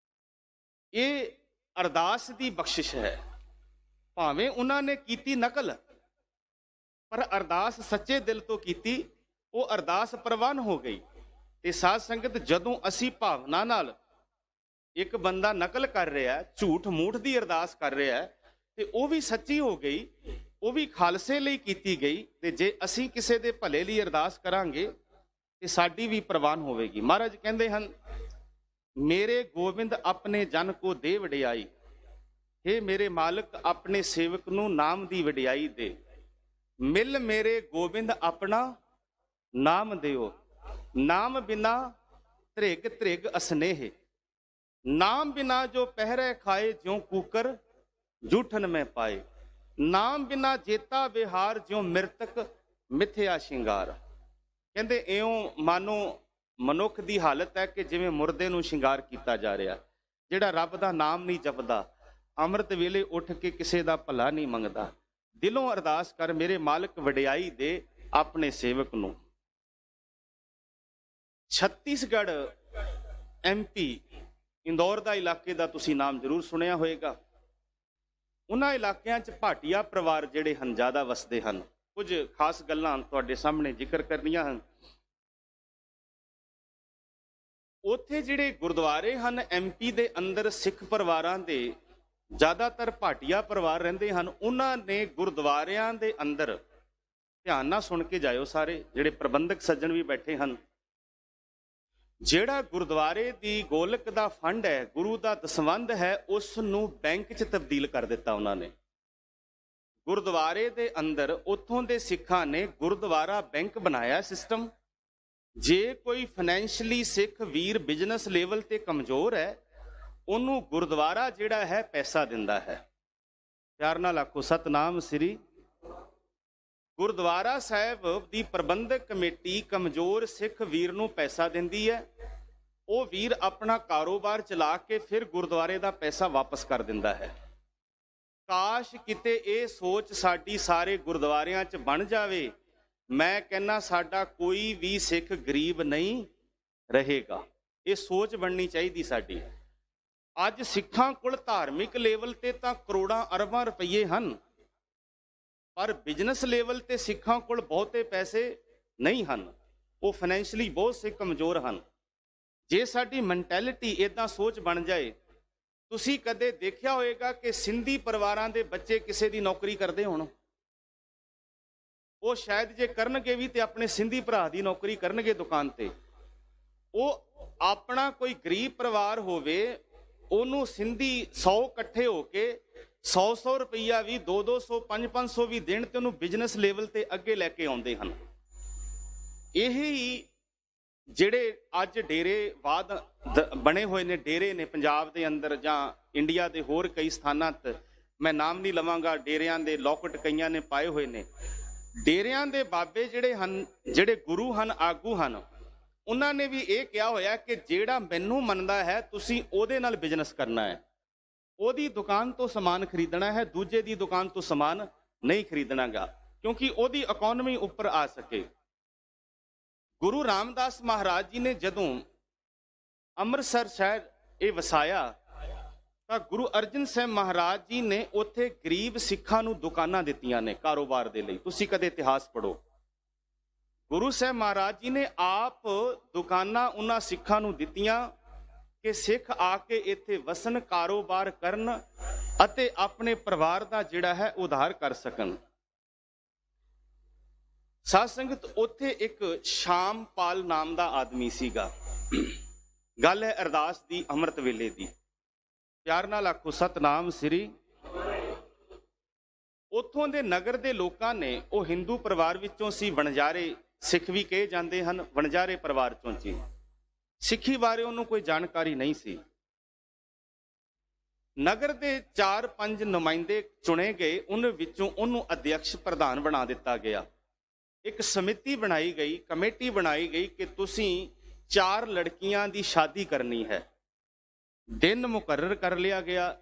ਇਹ ਅਰਦਾਸ ਦੀ ਬਖਸ਼ਿਸ਼ ਹੈ। ਭਾਵੇਂ ਉਹਨਾਂ ਨੇ ਕੀਤੀ ਨਕਲ, ਪਰ ਅਰਦਾਸ ਸੱਚੇ ਦਿਲ ਤੋਂ ਕੀਤੀ, ਉਹ ਅਰਦਾਸ ਪ੍ਰਵਾਨ ਹੋ ਗਈ। ਤੇ ਸਾਧ ਸੰਗਤ, ਜਦੋਂ ਅਸੀਂ ਭਾਵਨਾ ਨਾਲ ਇੱਕ ਬੰਦਾ ਨਕਲ ਕਰ ਰਿਹਾ, ਝੂਠ ਮੂਠ ਦੀ ਅਰਦਾਸ ਕਰ ਰਿਹਾ, ਤੇ ਉਹ ਵੀ ਸੱਚੀ ਹੋ ਗਈ, ਉਹ ਵੀ ਖਾਲਸੇ ਲਈ ਕੀਤੀ ਗਈ। ਤੇ ਜੇ ਅਸੀਂ ਕਿਸੇ ਦੇ ਭਲੇ ਲਈ ਅਰਦਾਸ ਕਰਾਂਗੇ ਤੇ ਸਾਡੀ ਵੀ ਪ੍ਰਵਾਨ ਹੋਵੇਗੀ। ਮਹਾਰਾਜ ਕਹਿੰਦੇ ਹਨ, ਮੇਰੇ ਗੋਬਿੰਦ ਆਪਣੇ ਜਨ ਕੋ ਦੇ ਵਡਿਆਈ, ਹੇ ਮੇਰੇ ਮਾਲਕ ਆਪਣੇ ਸੇਵਕ ਨੂੰ ਨਾਮ ਦੀ ਵਡਿਆਈ ਦੇ। ਮਿਲ ਮੇਰੇ ਗੋਬਿੰਦ ਆਪਣਾ ਨਾਮ ਦਿਓ, ਨਾਮ ਬਿਨਾ ਧ੍ਰਿਗ ਧ੍ਰਿਗ ਅਸਨੇਹ। ਨਾਮ ਬਿਨਾ ਜੋ ਪਹਿਰੇ ਖਾਏ ਜਿਉ ਕੂਕਰ ਜੂਠਨ ਮੈਂ ਪਾਏ। ਨਾਮ ਬਿਨਾ ਜੇਤਾ ਵਿਹਾਰ ਜਿਉ ਮਿਰਤਕ ਮਿਥਿਆ ਸ਼ਿੰਗਾਰ। ਕਹਿੰਦੇ ਇਉਂ ਮਾਨੋ ਮਨੁੱਖ ਦੀ ਹਾਲਤ ਹੈ ਕਿ ਜਿਵੇਂ ਮੁਰਦੇ ਨੂੰ ਸ਼ਿੰਗਾਰ ਕੀਤਾ ਜਾ ਰਿਹਾ, ਜਿਹੜਾ ਰੱਬ ਦਾ ਨਾਮ ਨਹੀਂ ਜਪਦਾ, ਅੰਮ੍ਰਿਤ ਵੇਲੇ ਉੱਠ ਕੇ ਕਿਸੇ ਦਾ ਭਲਾ ਨਹੀਂ ਮੰਗਦਾ। ਦਿਲੋਂ ਅਰਦਾਸ ਕਰ ਮੇਰੇ ਮਾਲਕ ਵਡਿਆਈ ਦੇ ਆਪਣੇ ਸੇਵਕ ਨੂੰ। ਛੱਤੀਸਗੜ੍ਹ MP ਇੰਦੌਰ ਦਾ ਇਲਾਕੇ ਦਾ ਤੁਸੀਂ ਨਾਮ ਜ਼ਰੂਰ ਸੁਣਿਆ ਹੋਵੇਗਾ। ਉਹਨਾਂ ਇਲਾਕਿਆਂ 'ਚ ਭਾਟੀਆ ਪਰਿਵਾਰ ਜਿਹੜੇ ਹਨ ਜ਼ਿਆਦਾ ਵਸਦੇ ਹਨ। ਕੁਝ ਖਾਸ ਗੱਲਾਂ ਤੁਹਾਡੇ ਸਾਹਮਣੇ ਜ਼ਿਕਰ ਕਰਨੀਆਂ ਹਨ। ਉੱਥੇ ਜਿਹੜੇ ਗੁਰਦੁਆਰੇ ਹਨ MP ਦੇ ਅੰਦਰ, ਸਿੱਖ ਪਰਿਵਾਰਾਂ ਦੇ ਜ਼ਿਆਦਾਤਰ ਭਾਟੀਆ ਪਰਿਵਾਰ ਰਹਿੰਦੇ ਹਨ। ਉਹਨਾਂ ਨੇ ਗੁਰਦੁਆਰਿਆਂ ਦੇ ਅੰਦਰ, ਧਿਆਨ ਨਾਲ ਸੁਣ ਕੇ ਜਾਇਓ ਸਾਰੇ, ਜਿਹੜੇ ਪ੍ਰਬੰਧਕ ਸੱਜਣ ਵੀ ਬੈਠੇ ਹਨ, ਜਿਹੜਾ ਗੁਰਦੁਆਰੇ ਦੀ ਗੋਲਕ ਦਾ ਫੰਡ ਹੈ, ਗੁਰੂ ਦਾ ਦਸਵੰਧ ਹੈ, ਉਸ ਨੂੰ ਬੈਂਕ 'ਚ ਤਬਦੀਲ ਕਰ ਦਿੱਤਾ ਉਹਨਾਂ ਨੇ। ਗੁਰਦੁਆਰੇ ਦੇ ਅੰਦਰ ਉੱਥੋਂ ਦੇ ਸਿੱਖਾਂ ਨੇ ਗੁਰਦੁਆਰਾ ਬੈਂਕ ਬਣਾਇਆ ਸਿਸਟਮ। ਜੇ ਕੋਈ ਫਾਈਨੈਂਸ਼ਲੀ ਸਿੱਖ ਵੀਰ ਬਿਜ਼ਨਸ ਲੈਵਲ ਤੇ ਕਮਜ਼ੋਰ ਹੈ, ਉਹਨੂੰ ਗੁਰਦੁਆਰਾ ਜਿਹੜਾ ਹੈ ਪੈਸਾ ਦਿੰਦਾ ਹੈ। ਪਿਆਰ ਨਾਲ ਆਖੋ ਸਤਨਾਮ ਸ੍ਰੀ। ਗੁਰਦੁਆਰਾ ਸਾਹਿਬ ਦੀ ਪ੍ਰਬੰਧਕ ਕਮੇਟੀ ਕਮਜ਼ੋਰ ਸਿੱਖ ਵੀਰ ਨੂੰ ਪੈਸਾ ਦਿੰਦੀ ਹੈ। ਉਹ ਵੀਰ ਆਪਣਾ ਕਾਰੋਬਾਰ ਚਲਾ ਕੇ ਫਿਰ ਗੁਰਦੁਆਰੇ ਦਾ ਪੈਸਾ ਵਾਪਸ ਕਰ ਦਿੰਦਾ ਹੈ। ਕਾਸ਼ ਕਿਤੇ ਇਹ ਸੋਚ ਸਾਡੀ ਸਾਰੇ ਗੁਰਦੁਆਰਿਆਂ 'ਚ ਬਣ ਜਾਵੇ। ਮੈਂ ਕਹਿੰਦਾ ਸਾਡਾ ਕੋਈ ਵੀ ਸਿੱਖ ਗਰੀਬ ਨਹੀਂ ਰਹੇਗਾ। ਇਹ ਸੋਚ ਬਣਨੀ ਚਾਹੀਦੀ ਸਾਡੀ। ਅੱਜ ਸਿੱਖਾਂ ਕੋਲ ਧਾਰਮਿਕ ਲੈਵਲ ਤੇ ਤਾਂ ਕਰੋੜਾਂ ਅਰਬਾਂ ਰੁਪਈਏ ਹਨ, ਪਰ ਬਿਜ਼ਨਸ ਲੈਵਲ ਤੇ ਸਿੱਖਾਂ ਕੋਲ ਬਹੁਤੇ ਪੈਸੇ ਨਹੀਂ ਹਨ। ਉਹ ਫਾਈਨੈਂਸ਼ਲੀ ਬਹੁਤ ਸੇ ਕਮਜ਼ੋਰ ਹਨ। ਜੇ ਸਾਡੀ ਮੈਂਟੈਲਿਟੀ ਇਦਾਂ ਸੋਚ ਬਣ ਜਾਏ, ਤੁਸੀਂ ਕਦੇ ਦੇਖਿਆ ਹੋਵੇਗਾ ਕਿ ਸਿੰਧੀ ਪਰਿਵਾਰਾਂ ਦੇ ਬੱਚੇ ਕਿਸੇ ਦੀ ਨੌਕਰੀ ਕਰਦੇ ਹੋਣ? ਉਹ ਸ਼ਾਇਦ ਜੇ ਕਰਨਗੇ ਵੀ ਤੇ ਆਪਣੇ ਸਿੰਧੀ ਭਰਾ ਦੀ ਨੌਕਰੀ ਕਰਨਗੇ ਦੁਕਾਨ ਤੇ। ਉਹ ਆਪਣਾ ਕੋਈ ਗਰੀਬ ਪਰਿਵਾਰ ਹੋਵੇ, ਉਹਨੂੰ ਸਿੰਧੀ 100 ਇਕੱਠੇ ਹੋ ਕੇ 100 ਰੁਪਈਆ ਵੀ 200 500 ਵੀ ਦੇਣ ਤੇ ਉਹਨੂੰ ਬਿਜ਼ਨਸ ਲੈਵਲ ਤੇ ਅੱਗੇ ਲੈ ਕੇ ਆਉਂਦੇ ਹਨ। ਇਹੀ ਜਿਹੜੇ ਅੱਜ ਡੇਰੇਵਾਦ ਬਣੇ ਹੋਏ ਨੇ, ਡੇਰੇ ਨੇ ਪੰਜਾਬ ਦੇ ਅੰਦਰ ਜਾਂ ਇੰਡੀਆ ਦੇ ਹੋਰ ਕਈ ਸਥਾਨਾਂ ਤੇ, ਮੈਂ ਨਾਮ ਨਹੀਂ ਲਵਾਂਗਾ, ਡੇਰਿਆਂ ਦੇ ਲੋਕਟ ਕਈਆਂ ਨੇ ਪਾਏ ਹੋਏ ਨੇ। ਡੇਰਿਆਂ ਦੇ ਬਾਬੇ ਜਿਹੜੇ ਹਨ, ਜਿਹੜੇ ਗੁਰੂ ਹਨ, ਆਗੂ ਹਨ, ਉਹਨਾਂ ਨੇ ਵੀ ਇਹ ਕਿਹਾ ਹੋਇਆ ਕਿ ਜਿਹੜਾ ਮੈਨੂੰ ਮੰਨਦਾ ਹੈ ਤੁਸੀਂ ਉਹਦੇ ਨਾਲ ਬਿਜ਼ਨਸ ਕਰਨਾ ਹੈ, ਉਹਦੀ ਦੁਕਾਨ ਤੋਂ ਸਮਾਨ ਖਰੀਦਣਾ ਹੈ, ਦੂਜੇ ਦੀ ਦੁਕਾਨ ਤੋਂ ਸਮਾਨ ਨਹੀਂ ਖਰੀਦਣਾਗਾ, ਕਿਉਂਕਿ ਉਹਦੀ ਇਕਨੋਮੀ ਉੱਪਰ ਆ ਸਕੇ। ਗੁਰੂ ਰਾਮਦਾਸ ਮਹਾਰਾਜ ਜੀ ਨੇ ਜਦੋਂ ਅੰਮ੍ਰਿਤਸਰ ਸ਼ਹਿਰ ਇਹ ਵਸਾਇਆ ਤਾਂ ਗੁਰੂ ਅਰਜਨ ਸਾਹਿਬ ਮਹਾਰਾਜ ਜੀ ਨੇ ਉੱਥੇ ਗਰੀਬ ਸਿੱਖਾਂ ਨੂੰ ਦੁਕਾਨਾਂ ਦਿੱਤੀਆਂ ਨੇ ਕਾਰੋਬਾਰ ਦੇ ਲਈ। ਤੁਸੀਂ ਕਦੇ ਇਤਿਹਾਸ ਪੜ੍ਹੋ, ਗੁਰੂ ਸਾਹਿਬ ਮਹਾਰਾਜ ਜੀ ਨੇ ਆਪ ਦੁਕਾਨਾਂ ਉਹਨਾਂ ਸਿੱਖਾਂ ਨੂੰ ਦਿੱਤੀਆਂ ਕਿ ਸਿੱਖ ਆ ਕੇ ਇੱਥੇ ਵਸਣ, ਕਾਰੋਬਾਰ ਕਰਨ ਅਤੇ ਆਪਣੇ ਪਰਿਵਾਰ ਦਾ ਜਿਹੜਾ ਹੈ ਉਧਾਰ ਕਰ ਸਕਣ। ਸਾਧ ਸੰਗਤ, ਉੱਥੇ ਇੱਕ ਸ਼ਾਮਪਾਲ ਨਾਮ ਦਾ ਆਦਮੀ ਸੀਗਾ। ਗੱਲ ਹੈ ਅਰਦਾਸ ਦੀ, ਅੰਮ੍ਰਿਤ ਵੇਲੇ ਦੀ। ਪਿਆਰ ਨਾਲ ਆਖੋ ਸਤਨਾਮ ਸ੍ਰੀ। ਉੱਥੋਂ ਦੇ ਨਗਰ ਦੇ ਲੋਕਾਂ ਨੇ, ਉਹ ਹਿੰਦੂ ਪਰਿਵਾਰ ਵਿੱਚੋਂ ਸੀ, ਵਣਜਾਰੇ ਸਿੱਖ ਵੀ ਕਹੇ ਜਾਂਦੇ ਹਨ, ਵਣਜਾਰੇ ਪਰਿਵਾਰ ਚੋਂ ਸੀ। ਸਿੱਖੀ ਬਾਰੇ ਉਹਨੂੰ ਕੋਈ ਜਾਣਕਾਰੀ ਨਹੀਂ ਸੀ। ਨਗਰ ਦੇ 4-5 ਨੁਮਾਇੰਦੇ ਚੁਣੇ ਗਏ, ਉਹਨਾਂ ਵਿੱਚੋਂ ਉਹਨੂੰ ਅਧਿਅਕਸ਼ ਪ੍ਰਧਾਨ ਬਣਾ ਦਿੱਤਾ ਗਿਆ। ਇੱਕ ਸਮਿਤੀ ਬਣਾਈ ਗਈ, ਕਮੇਟੀ ਬਣਾਈ ਗਈ ਕਿ ਤੁਸੀਂ 4 ਲੜਕੀਆਂ ਦੀ ਸ਼ਾਦੀ ਕਰਨੀ ਹੈ। ਦਿਨ ਮੁਕਰਰ ਕਰ ਲਿਆ ਗਿਆ,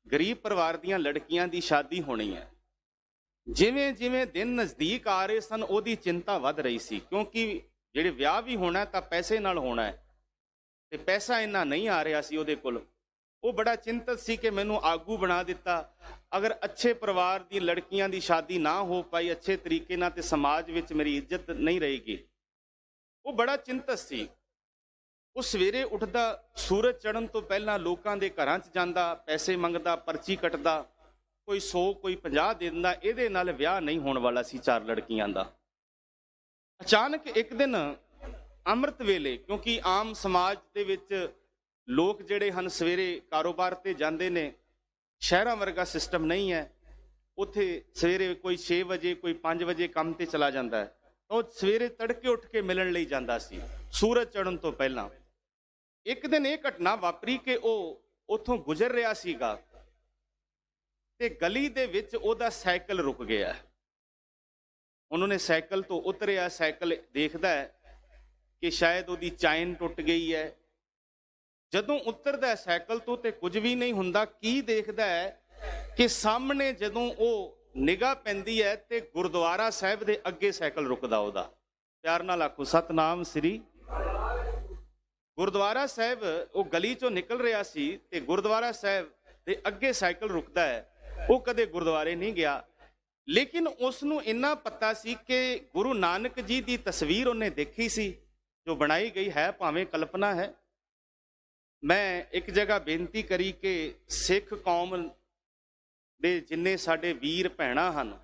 ਗਰੀਬ ਪਰਿਵਾਰ ਦੀਆਂ ਲੜਕੀਆਂ ਦੀ ਸ਼ਾਦੀ ਹੋਣੀ ਹੈ। ਜਿਵੇਂ ਜਿਵੇਂ ਦਿਨ ਨਜ਼ਦੀਕ ਆ ਰਹੇ ਸਨ, ਉਹਦੀ ਚਿੰਤਾ ਵੱਧ ਰਹੀ ਸੀ, ਕਿਉਂਕਿ ਜਿਹੜੇ ਵਿਆਹ ਵੀ ਹੋਣਾ ਤਾਂ ਪੈਸੇ ਨਾਲ ਹੋਣਾ ਹੈ, ਤੇ ਪੈਸਾ ਇੰਨਾ ਨਹੀਂ ਆ ਰਿਹਾ ਸੀ ਉਹਦੇ ਕੋਲ। ਉਹ ਬੜਾ ਚਿੰਤਤ ਸੀ ਕਿ ਮੈਨੂੰ ਆਗੂ ਬਣਾ ਦਿੱਤਾ, ਅਗਰ ਅੱਛੇ ਪਰਿਵਾਰ ਦੀ ਲੜਕੀਆਂ ਦੀ ਸ਼ਾਦੀ ਨਾ ਹੋ ਪਾਈ ਅੱਛੇ ਤਰੀਕੇ ਨਾਲ, ਤੇ ਸਮਾਜ ਵਿੱਚ ਮੇਰੀ ਇੱਜ਼ਤ ਨਹੀਂ ਰਹੇਗੀ। ਉਹ ਬੜਾ ਚਿੰਤਤ ਸੀ। ਉਹ ਸਵੇਰੇ ਉੱਠਦਾ, ਸੂਰਜ ਚੜ੍ਹਨ ਤੋਂ ਪਹਿਲਾਂ ਲੋਕਾਂ ਦੇ ਘਰਾਂ 'ਚ ਜਾਂਦਾ, ਪੈਸੇ ਮੰਗਦਾ, ਪਰਚੀ ਕੱਟਦਾ, ਕੋਈ 100 ਕੋਈ 50 ਦੇ ਦਿੰਦਾ। ਇਹਦੇ ਨਾਲ ਵਿਆਹ ਨਹੀਂ ਹੋਣ ਵਾਲਾ ਸੀ 4 ਲੜਕੀਆਂ ਦਾ। ਅਚਾਨਕ ਇੱਕ ਦਿਨ ਅੰਮ੍ਰਿਤ ਵੇਲੇ, ਕਿਉਂਕਿ ਆਮ ਸਮਾਜ ਦੇ ਵਿੱਚ ਲੋਕ ਜਿਹੜੇ ਹਨ ਸਵੇਰੇ ਕਾਰੋਬਾਰ ਤੇ ਜਾਂਦੇ ਨੇ, ਸ਼ਹਿਰਾਂ ਵਰਗਾ ਸਿਸਟਮ ਨਹੀਂ ਹੈ। ਉੱਥੇ ਸਵੇਰੇ ਕੋਈ 6 ਵਜੇ ਕੋਈ 5 ਵਜੇ ਕੰਮ ਤੇ ਚਲਾ ਜਾਂਦਾ ਹੈ, ਉਹ ਸਵੇਰੇ ਤੜਕੇ ਉੱਠ ਕੇ ਮਿਲਣ ਲਈ ਜਾਂਦਾ ਸੀ ਸੂਰਜ ਚੜ੍ਹਨ ਤੋਂ ਪਹਿਲਾਂ। ਇੱਕ ਦਿਨ ਇਹ ਘਟਨਾ ਵਾਪਰੀ ਕਿ ਉਹ ਉੱਥੋਂ ਗੁਜ਼ਰ ਰਿਹਾ ਸੀਗਾ ਤੇ ਗਲੀ ਦੇ ਵਿੱਚ ਉਹਦਾ ਸਾਈਕਲ ਰੁਕ ਗਿਆ। ਉਹਨਾਂ ਨੇ ਸਾਈਕਲ ਤੋਂ ਉਤਰਿਆ, ਸਾਈਕਲ ਦੇਖਦਾ ਹੈ ਕਿ ਸ਼ਾਇਦ ਉਹਦੀ ਚਾਈਨ ਟੁੱਟ ਗਈ ਹੈ। ਜਦੋਂ ਉਤਰਦਾ ਸਾਈਕਲ ਤੋਂ ਤੇ ਕੁਝ ਵੀ ਨਹੀਂ ਹੁੰਦਾ, ਕੀ ਦੇਖਦਾ ਹੈ ਕਿ ਸਾਹਮਣੇ ਜਦੋਂ ਉਹ ਨਿਗਾਹ ਪੈਂਦੀ ਹੈ ਤੇ ਗੁਰਦੁਆਰਾ ਸਾਹਿਬ ਦੇ ਅੱਗੇ ਸਾਈਕਲ ਰੁਕਦਾ ਉਹਦਾ। ਪਿਆਰ ਨਾਲ ਆਖੋ ਸਤਨਾਮ ਸ੍ਰੀ। ਗੁਰਦੁਆਰਾ ਸਾਹਿਬ, ਉਹ ਗਲੀ ਚੋਂ ਨਿਕਲ ਰਿਹਾ ਸੀ ਤੇ ਗੁਰਦੁਆਰਾ ਸਾਹਿਬ ਦੇ ਅੱਗੇ ਸਾਈਕਲ ਰੁਕਦਾ ਹੈ। ਉਹ ਕਦੇ ਗੁਰਦੁਆਰੇ ਨਹੀਂ ਗਿਆ, ਲੇਕਿਨ ਉਸ ਨੂੰ ਇੰਨਾ ਪਤਾ ਸੀ ਕਿ ਗੁਰੂ ਨਾਨਕ ਜੀ ਦੀ ਤਸਵੀਰ ਉਹਨੇ ਦੇਖੀ ਸੀ, ਜੋ ਬਣਾਈ ਗਈ ਹੈ, ਭਾਵੇਂ ਕਲਪਨਾ ਹੈ। ਮੈਂ ਇੱਕ ਜਗ੍ਹਾ ਬੇਨਤੀ ਕਰੀ ਕਿ ਸਿੱਖ ਕੌਮ ਦੇ ਜਿੰਨੇ ਸਾਡੇ ਵੀਰ ਭੈਣਾਂ ਹਨ,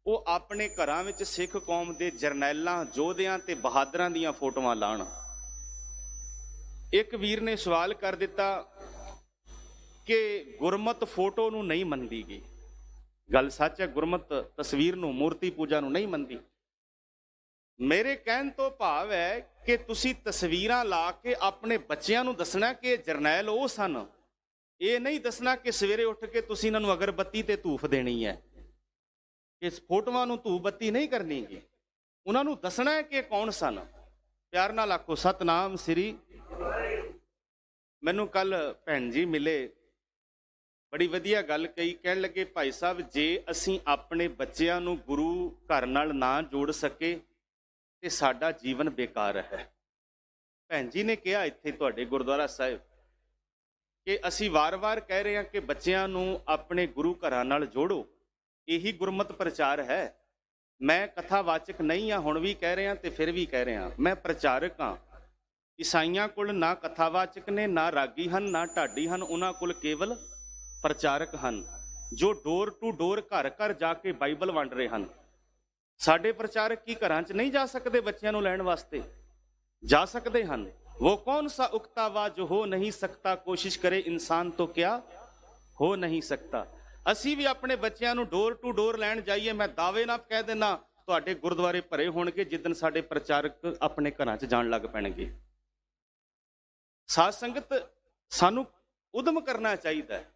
ਉਹ ਆਪਣੇ ਘਰਾਂ ਵਿੱਚ ਸਿੱਖ ਕੌਮ ਦੇ ਜਰਨੈਲਾਂ, ਯੋਧਿਆਂ ਤੇ ਬਹਾਦਰਾਂ ਦੀਆਂ ਫੋਟੋਆਂ ਲਾਉਣ। ਇੱਕ ਵੀਰ ਨੇ ਸਵਾਲ ਕਰ ਦਿੱਤਾ ਕਿ ਗੁਰਮਤ ਫੋਟੋ ਨੂੰ ਨਹੀਂ ਮੰਨਦੀ ਗਈ। ਗੱਲ ਸੱਚ ਹੈ, ਗੁਰਮਤ ਤਸਵੀਰ ਨੂੰ, ਮੂਰਤੀ ਪੂਜਾ ਨੂੰ ਨਹੀਂ ਮੰਨਦੀ। ਮੇਰੇ ਕਹਿਣ ਤੋਂ ਭਾਵ ਹੈ ਕਿ ਤੁਸੀਂ ਤਸਵੀਰਾਂ ਲਾ ਕੇ ਆਪਣੇ ਬੱਚਿਆਂ ਨੂੰ ਦੱਸਣਾ ਕਿ ਇਹ ਜਰਨੈਲ ਉਹ ਸਨ। ਇਹ ਨਹੀਂ ਦੱਸਣਾ ਕਿ ਸਵੇਰੇ ਉੱਠ ਕੇ ਤੁਸੀਂ ਇਹਨਾਂ ਨੂੰ ਅਗਰਬੱਤੀ ਤੇ ਧੂਫ ਦੇਣੀ ਹੈ। ਇਸ ਫੋਟੋਆਂ ਨੂੰ ਧੂਫ ਬੱਤੀ ਨਹੀਂ ਕਰਨੀ ਗੀ, ਉਹਨਾਂ ਨੂੰ ਦੱਸਣਾ ਹੈ ਕਿ ਕੌਣ ਸਨ। ਪਿਆਰ ਨਾਲ ਆਖੋ ਸਤਨਾਮ ਸ੍ਰੀ। ਮੈਨੂੰ ਕੱਲ ਭੈਣ ਜੀ ਮਿਲੇ, ਬੜੀ ਵਧੀਆ ਗੱਲ ਕਹੀ। ਕਹਿਣ ਲੱਗੇ, ਭਾਈ ਸਾਹਿਬ, ਜੇ ਅਸੀਂ ਆਪਣੇ ਬੱਚਿਆਂ ਨੂੰ ਗੁਰੂ ਘਰ ਨਾਲ ਨਾ ਜੋੜ ਸਕੇ ਤੇ ਸਾਡਾ ਜੀਵਨ ਬੇਕਾਰ ਹੈ। ਭੈਣ ਜੀ ਨੇ ਕਿਹਾ ਇੱਥੇ ਤੁਹਾਡੇ ਗੁਰਦੁਆਰਾ ਸਾਹਿਬ ਕਿ ਅਸੀਂ ਵਾਰ-ਵਾਰ ਕਹਿ ਰਹੇ ਹਾਂ ਕਿ ਬੱਚਿਆਂ ਨੂੰ ਆਪਣੇ ਗੁਰੂ ਘਰਾਂ ਨਾਲ ਜੋੜੋ, ਇਹੀ ਗੁਰਮਤ ਪ੍ਰਚਾਰ ਹੈ। ਮੈਂ ਕਥਾਵਾਚਕ ਨਹੀਂ ਹਾਂ, ਹੁਣ ਵੀ ਕਹਿ ਰਿਹਾ ਤੇ ਫਿਰ ਵੀ ਕਹਿ ਰਿਹਾ, ਮੈਂ ਪ੍ਰਚਾਰਕ ਹਾਂ। ਈਸਾਈਆਂ ਕੋਲ ਨਾ ਕਥਾਵਾਚਕ ਨੇ, ਨਾ ਰਾਗੀ ਹਨ, ਨਾ ਢਾਡੀ ਹਨ, ਉਹਨਾਂ ਕੋਲ ਕੇਵਲ ਪ੍ਰਚਾਰਕ ਹਨ, ਜੋ ਡੋਰ ਟੂ ਡੋਰ, ਘਰ ਘਰ ਜਾ ਕੇ ਬਾਈਬਲ ਵੰਡ ਰਹੇ ਹਨ। ਸਾਡੇ ਪ੍ਰਚਾਰਕ ਕੀ ਘਰਾਂ 'ਚ ਨਹੀਂ ਜਾ ਸਕਦੇ ਬੱਚਿਆਂ ਨੂੰ ਲੈਣ ਵਾਸਤੇ? ਜਾ ਸਕਦੇ ਹਨ। वो कौन सा उगता हुआ जो हो नहीं सकता, कोशिश करे इंसान तो क्या हो नहीं सकता। ਅਸੀਂ ਵੀ ਆਪਣੇ ਬੱਚਿਆਂ ਨੂੰ ਡੋਰ ਟੂ ਡੋਰ ਲੈਣ ਜਾਈਏ। ਮੈਂ ਦਾਅਵੇ ਨਾਲ ਕਹਿ ਦਿੰਦਾ, ਤੁਹਾਡੇ ਗੁਰਦੁਆਰੇ ਭਰੇ ਹੋਣਗੇ ਜਿੱਦਣ ਸਾਡੇ ਪ੍ਰਚਾਰਕ ਆਪਣੇ ਘਰਾਂ 'ਚ ਜਾਣ ਲੱਗ ਪੈਣਗੇ। ਸਾਧ ਸੰਗਤ, ਸਾਨੂੰ ਉਦਮ ਕਰਨਾ ਚਾਹੀਦਾ ਹੈ।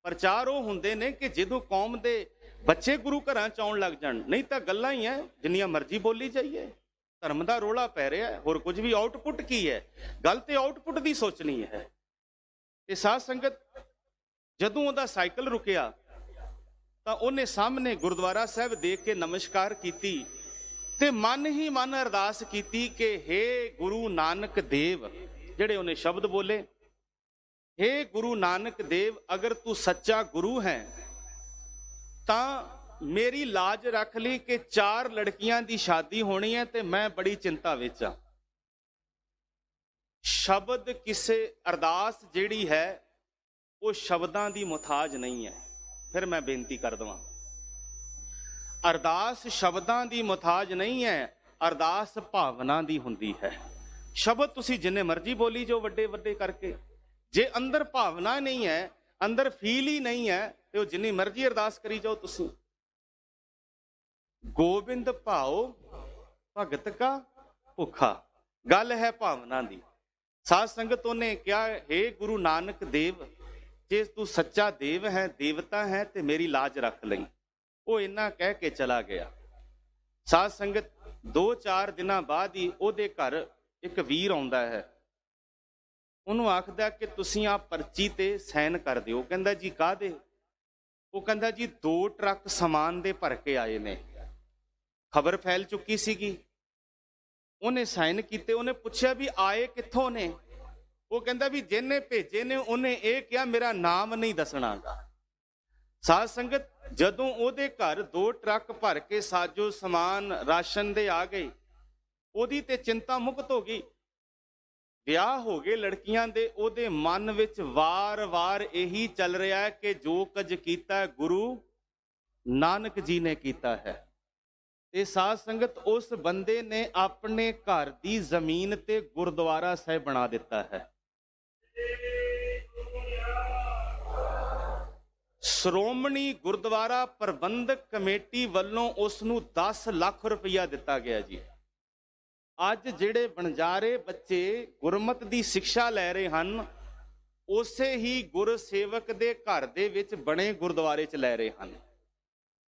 ਪ੍ਰਚਾਰ ਉਹ ਹੁੰਦੇ ਨੇ ਕਿ ਜਦੋਂ ਕੌਮ ਦੇ ਬੱਚੇ ਗੁਰੂ ਘਰਾਂ 'ਚ ਆਉਣ ਲੱਗ ਜਾਣ, ਨਹੀਂ ਤਾਂ ਗੱਲਾਂ ਹੀ ਹੈ, ਜਿੰਨੀਆਂ ਮਰਜ਼ੀ ਬੋਲੀ ਜਾਈਏ। ਧਰਮ ਦਾ ਰੋਲਾ ਪੈ ਰਿਹਾ, ਹੋਰ ਕੁਝ ਵੀ। ਆਊਟਪੁੱਟ ਕੀ ਹੈ? ਗੱਲ ਤੇ ਆਊਟਪੁੱਟ ਦੀ ਸੋਚਣੀ ਹੈ। ਤੇ ਸਾਧ ਸੰਗਤ, ਜਦੋਂ ਉਹਦਾ ਸਾਈਕਲ ਰੁਕਿਆ ਤਾਂ ਉਹਨੇ ਸਾਹਮਣੇ ਗੁਰਦੁਆਰਾ ਸਾਹਿਬ ਦੇਖ ਕੇ ਨਮਸਕਾਰ ਕੀਤੀ ਤੇ ਮਨ ਹੀ ਮਨ ਅਰਦਾਸ ਕੀਤੀ ਕਿ ਹੇ ਗੁਰੂ ਨਾਨਕ ਦੇਵ, ਜਿਹੜੇ ਉਹਨੇ ਸ਼ਬਦ ਬੋਲੇ, ਹੇ ਗੁਰੂ ਨਾਨਕ ਦੇਵ, ਅਗਰ ਤੂੰ ਸੱਚਾ ਗੁਰੂ ਹੈ ਤਾਂ ਮੇਰੀ ਲਾਜ ਰੱਖ ਲਈ ਕਿ 4 ਲੜਕੀਆਂ ਦੀ ਸ਼ਾਦੀ ਹੋਣੀ ਹੈ ਤੇ ਮੈਂ ਬੜੀ ਚਿੰਤਾ ਵਿੱਚ ਆ। ਸ਼ਬਦ ਕਿਸੇ, ਅਰਦਾਸ ਜਿਹੜੀ ਹੈ ਉਹ ਸ਼ਬਦਾਂ ਦੀ ਮੁਹਤਾਜ ਨਹੀਂ ਹੈ। ਫਿਰ ਮੈਂ ਬੇਨਤੀ ਕਰ ਦਵਾਂ, ਅਰਦਾਸ ਸ਼ਬਦਾਂ ਦੀ ਮੁਹਤਾਜ ਨਹੀਂ ਹੈ, ਅਰਦਾਸ ਭਾਵਨਾ ਦੀ ਹੁੰਦੀ ਹੈ। ਸ਼ਬਦ ਤੁਸੀਂ ਜਿੰਨੇ ਮਰਜ਼ੀ ਬੋਲੀ ਜੋ ਵੱਡੇ ਵੱਡੇ ਕਰਕੇ, ਜੇ ਅੰਦਰ ਭਾਵਨਾ ਨਹੀਂ ਹੈ, ਅੰਦਰ ਫੀਲ ਹੀ ਨਹੀਂ ਹੈ, ਤੇ ਉਹ ਜਿੰਨੀ ਮਰਜ਼ੀ ਅਰਦਾਸ ਕਰੀ ਜਾਓ ਤੁਸੀਂ। ਗੋਬਿੰਦ ਭਾਉ ਭਗਤ ਕਾ ਭੁੱਖਾ, ਗੱਲ ਹੈ ਭਾਵਨਾ ਦੀ। ਸਾਧ ਸੰਗਤ, ਉਹਨੇ ਕਿਹਾ ਹੇ ਗੁਰੂ ਨਾਨਕ ਦੇਵ, ਜੇ ਤੂੰ ਸੱਚਾ ਦੇਵ ਹੈ, ਦੇਵਤਾ ਹੈ, ਤੇ ਮੇਰੀ ਲਾਜ ਰੱਖ ਲਈ। ਉਹ ਇੰਨਾ ਕਹਿ ਕੇ ਚਲਾ ਗਿਆ। ਸਾਧ ਸੰਗਤ, 2-4 ਦਿਨਾਂ ਬਾਅਦ ਹੀ ਉਹਦੇ ਘਰ ਇੱਕ ਵੀਰ ਆਉਂਦਾ ਹੈ। ਉਹਨੂੰ ਆਖਦਾ ਕਿ ਤੁਸੀਂ ਆ ਪਰਚੀ ਤੇ ਸਾਈਨ ਕਰ ਦਿਓ। ਕਹਿੰਦਾ ਜੀ ਕਾਹਦੇ? ਉਹ ਕਹਿੰਦਾ ਜੀ 2 ਟਰੱਕ ਸਮਾਨ ਦੇ ਭਰ ਕੇ ਆਏ ਨੇ। ਖਬਰ ਫੈਲ ਚੁੱਕੀ ਸੀਗੀ। ਉਹਨੇ ਸਾਈਨ ਕੀਤੇ। ਉਹਨੇ ਪੁੱਛਿਆ ਵੀ ਆਏ ਕਿੱਥੋਂ ਨੇ? ਉਹ ਕਹਿੰਦਾ ਵੀ ਜਿਹਨੇ ਭੇਜੇ ਨੇ ਉਹਨੇ ਇਹ ਕਿਹਾ ਮੇਰਾ ਨਾਮ ਨਹੀਂ ਦੱਸਣਾਗਾ। ਸਾਧ ਸੰਗਤ, ਜਦੋਂ ਉਹਦੇ ਘਰ 2 ਟਰੱਕ ਭਰ ਕੇ ਸਾਜੋ ਸਮਾਨ ਰਾਸ਼ਨ ਦੇ ਆ ਗਏ, ਉਹਦੀ ਤੇ ਚਿੰਤਾ ਮੁਕਤ ਹੋ ਗਈ। ਵਿਆਹ ਹੋ ਗਏ ਲੜਕੀਆਂ ਦੇ। ਉਹਦੇ ਮਨ ਵਿੱਚ ਵਾਰ-ਵਾਰ ਇਹੀ ਚੱਲ ਰਿਹਾ ਹੈ ਕਿ ਜੋ ਕੁਝ ਕੀਤਾ ਗੁਰੂ ਨਾਨਕ ਜੀ ਨੇ ਕੀਤਾ ਹੈ। ਤੇ ਸਾਧ ਸੰਗਤ, ਉਸ ਬੰਦੇ ਨੇ ਆਪਣੇ ਘਰ ਦੀ ਜ਼ਮੀਨ ਤੇ ਗੁਰਦੁਆਰਾ ਸਾਹਿਬ ਬਣਾ ਦਿੱਤਾ ਹੈ। ਸ਼੍ਰੋਮਣੀ ਗੁਰਦੁਆਰਾ ਪ੍ਰਬੰਧਕ ਕਮੇਟੀ ਵੱਲੋਂ ਉਸ ਨੂੰ 10 ਲੱਖ ਰੁਪਇਆ ਦਿੱਤਾ ਗਿਆ ਜੀ। ਅੱਜ ਜਿਹੜੇ ਵਣਜਾਰੇ ਬੱਚੇ ਗੁਰਮਤ ਦੀ ਸਿੱਖਿਆ ਲੈ ਰਹੇ ਹਨ, ਉਸੇ ਹੀ ਗੁਰਸੇਵਕ ਦੇ ਘਰ ਦੇ ਵਿੱਚ ਬਣੇ ਗੁਰਦੁਆਰੇ 'ਚ ਲੈ ਰਹੇ ਹਨ।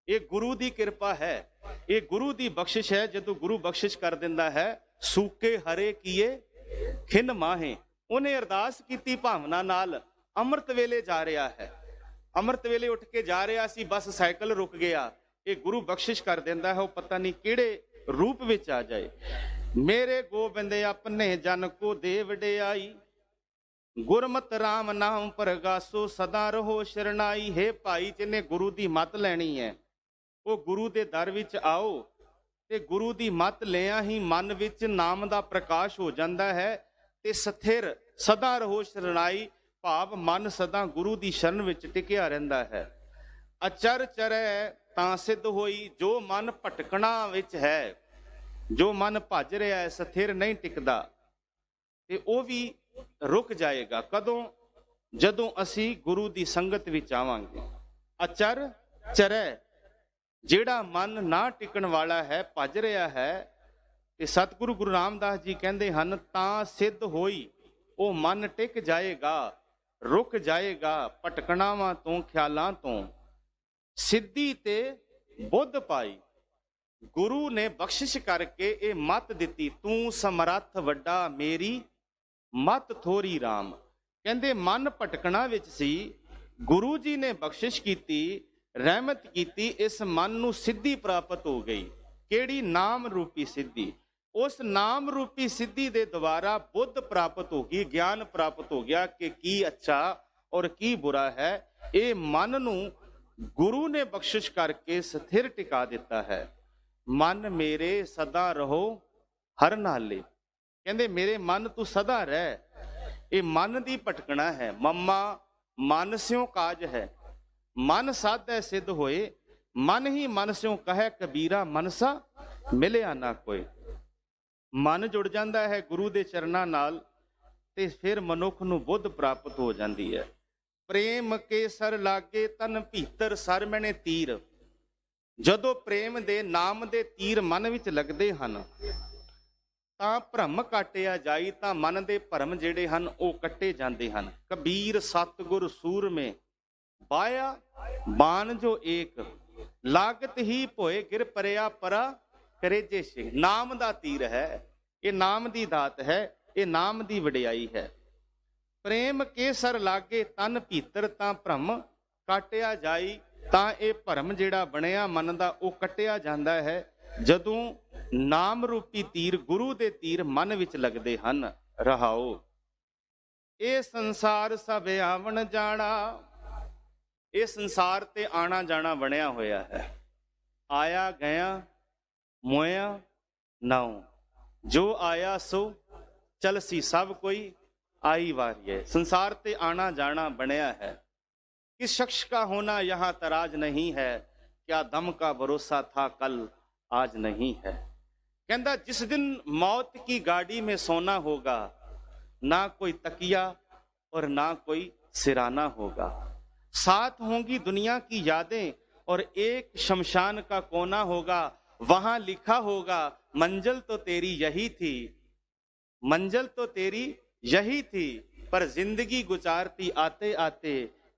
ਇਹ ਗੁਰੂ ਦੀ ਕਿਰਪਾ ਹੈ, ਇਹ ਗੁਰੂ ਦੀ ਬਖਸ਼ਿਸ਼ ਹੈ। ਜਦੋਂ ਗੁਰੂ ਬਖਸ਼ਿਸ਼ ਕਰ ਦਿੰਦਾ ਹੈ, ਸੂਕੇ ਹਰੇ ਕੀਏ ਖਿੰਨ ਮਾਹੇ। ਉਹਨੇ ਅਰਦਾਸ ਕੀਤੀ ਭਾਵਨਾ ਨਾਲ। ਅੰਮ੍ਰਿਤ ਵੇਲੇ ਜਾ ਰਿਹਾ ਹੈ, ਅੰਮ੍ਰਿਤ ਵੇਲੇ ਉੱਠ ਕੇ ਜਾ ਰਿਹਾ ਸੀ, ਬਸ ਸਾਈਕਲ ਰੁਕ ਗਿਆ। ਇਹ ਗੁਰੂ ਬਖਸ਼ਿਸ਼ ਕਰ ਦਿੰਦਾ ਹੈ, ਉਹ ਪਤਾ ਨਹੀਂ ਕਿਹੜੇ ਰੂਪ ਵਿੱਚ ਆ ਜਾਏ। ਮੇਰੇ ਗੋਬਿੰਦ ਆਪਣੇ ਜਨ ਕੋ ਦੇ ਵਡਿਆਈ, ਗੁਰਮਤਿ ਰਾਮ ਨਾਮ ਪ੍ਰਗਾਸੋ ਸਦਾ ਰਹੋ ਸ਼ਰਨਾਈ। ਹੈ ਭਾਈ, ਜਿਹਨੇ ਗੁਰੂ ਦੀ ਮੱਤ ਲੈਣੀ ਹੈ, ਉਹ ਗੁਰੂ ਦੇ ਦਰ ਵਿੱਚ ਆਓ ਤੇ ਗੁਰੂ ਦੀ ਮੱਤ ਲਿਆ ਹੀ ਮਨ ਵਿੱਚ ਨਾਮ ਦਾ ਪ੍ਰਕਾਸ਼ ਹੋ ਜਾਂਦਾ ਹੈ ਤੇ ਸਥਿਰ ਸਦਾ ਰਹੋ ਸ਼ਰਨਾਈ, ਭਾਵ ਮਨ ਸਦਾ ਗੁਰੂ ਦੀ ਸ਼ਰਨ ਵਿੱਚ ਟਿਕਿਆ ਰਹਿੰਦਾ ਹੈ। ਅਚਰ ਚਰੈ ਤਾਂ ਸਿੱਧ ਹੋਈ, ਜੋ ਮਨ ਭਟਕਣਾ ਵਿੱਚ ਹੈ, ਜੋ ਮਨ ਭੱਜ ਰਿਹਾ ਹੈ, ਸਥਿਰ ਨਹੀਂ ਟਿਕਦਾ, ਤੇ ਉਹ ਵੀ ਰੁਕ ਜਾਏਗਾ। ਕਦੋਂ? ਜਦੋਂ ਅਸੀਂ ਗੁਰੂ ਦੀ ਸੰਗਤ ਵਿੱਚ ਆਵਾਂਗੇ। ਅਚਰ ਚਰੈ, ਜਿਹੜਾ ਮਨ ਨਾ ਟਿਕਣ ਵਾਲਾ ਹੈ, ਭੱਜ ਰਿਹਾ ਹੈ, ਤੇ ਸਤਿਗੁਰੂ ਗੁਰੂ ਰਾਮਦਾਸ ਜੀ ਕਹਿੰਦੇ ਹਨ ਤਾਂ ਸਿੱਧ ਹੋਈ, ਉਹ ਮਨ ਟਿਕ ਜਾਏਗਾ, ਰੁਕ ਜਾਏਗਾ ਭਟਕਣਾਵਾਂ ਤੋਂ, ਖਿਆਲਾਂ ਤੋਂ। ਸਿੱਧੀ ਤੇ ਬੁੱਧ ਪਾਈ, ਗੁਰੂ ਨੇ ਬਖਸ਼ਿਸ਼ ਕਰਕੇ ਇਹ ਮੱਤ ਦਿੱਤੀ, ਤੂੰ ਸਮਰੱਥ ਵੱਡਾ ਮੇਰੀ ਮੱਤ ਥੋਰੀ ਰਾਮ। ਕਹਿੰਦੇ ਮਨ ਭਟਕਣਾ ਵਿੱਚ ਸੀ, ਗੁਰੂ ਜੀ ਨੇ ਬਖਸ਼ਿਸ਼ ਕੀਤੀ, ਰਹਿਮਤ ਕੀਤੀ, ਇਸ ਮਨ ਨੂੰ ਸਿੱਧੀ ਪ੍ਰਾਪਤ ਹੋ ਗਈ। ਕਿਹੜੀ? ਨਾਮ ਰੂਪੀ ਸਿੱਧੀ। ਉਸ ਨਾਮ ਰੂਪੀ ਸਿੱਧੀ ਦੇ ਦੁਆਰਾ ਬੁੱਧ ਪ੍ਰਾਪਤ ਹੋ ਗਈ, ਗਿਆਨ ਪ੍ਰਾਪਤ ਹੋ ਗਿਆ ਕਿ ਕੀ ਅੱਛਾ ਔਰ ਕੀ ਬੁਰਾ ਹੈ। ਇਹ ਮਨ ਨੂੰ ਗੁਰੂ ਨੇ ਬਖਸ਼ਿਸ਼ ਕਰਕੇ ਸਥਿਰ ਟਿਕਾ ਦਿੱਤਾ ਹੈ। ਮਨ ਮੇਰੇ ਸਦਾ ਰਹੋ ਹਰ ਨਾਲੇ, ਕਹਿੰਦੇ ਮੇਰੇ ਮਨ ਤੂੰ ਸਦਾ ਰਹਿ। ਇਹ ਮਨ ਦੀ ਭਟਕਣਾ ਹੈ। ਮੰਮਾ ਮਨ ਸਿਉ ਕਾਜ ਹੈ, ਮਨ ਸਾਧੈ ਸਿੱਧ ਹੋਏ, ਮਨ ਹੀ ਮਨ ਸਿਉ ਕਹੈ ਕਬੀਰਾ, ਮਨਸਾ ਮਿਲਿਆ ਨਾ ਕੋਏ। ਮਨ ਜੁੜ ਜਾਂਦਾ ਹੈ ਗੁਰੂ ਦੇ ਚਰਨਾਂ ਨਾਲ ਤੇ ਫਿਰ ਮਨੁੱਖ ਨੂੰ ਬੁੱਧ ਪ੍ਰਾਪਤ ਹੋ ਜਾਂਦੀ ਹੈ। ਪ੍ਰੇਮ ਕੇ ਸਰ ਲਾਗੇ ਤਨ ਭੀਤਰ ਸਰ ਮੈਨੇ ਤੀਰ। ਜਦੋਂ ਪ੍ਰੇਮ ਦੇ ਨਾਮ ਦੇ ਤੀਰ ਮਨ ਵਿੱਚ ਲੱਗਦੇ ਹਨ ਤਾਂ ਭਰਮ ਕਾਟਿਆ ਜਾਈ, ਤਾਂ ਮਨ ਦੇ ਭਰਮ ਜਿਹੜੇ ਹਨ ਉਹ ਕੱਟੇ ਜਾਂਦੇ ਹਨ। ਕਬੀਰ ਸਤਿਗੁਰ ਸੂਰਮੇ ਬਾਇਆ ਬਾਣ ਜੋ ਏਕ, ਲਾਗਤ ਹੀ ਭੋਏ ਗਿਰ ਪਰਿਆ ਪਰਾ करेजे सिंह। नाम दा तीर है, ये नाम दी दात है, ये नाम दी वडियाई है। प्रेम के सर लागे तन भीतर तां भ्रम काटिया जाई। तां ये भरम जिहड़ा बनिया मन दा वो कटिया जांदा है जदों नाम रूपी तीर गुरु दे तीर मन विच लगदे हन। रहाओ ये संसार सब आवन जाना, ये संसार ते आना जाना बनिया होया है। आया गया मोया नाउ, जो आया सो चलसी सब कोई आई वारी है। संसार ते आना जाना बनया है। किस शख्स का होना यहाँ तराज नहीं है, क्या दम का भरोसा था कल आज नहीं है। कहता जिस दिन मौत की गाड़ी में सोना होगा, ना कोई तकिया और ना कोई सिराना होगा। साथ होंगी दुनिया की यादें और एक शमशान का कोना होगा। वहां लिखा होगा मंजिल तो तेरी यही थी, मंजिल तो तेरी यही थी, पर जिंदगी गुजारती आते आते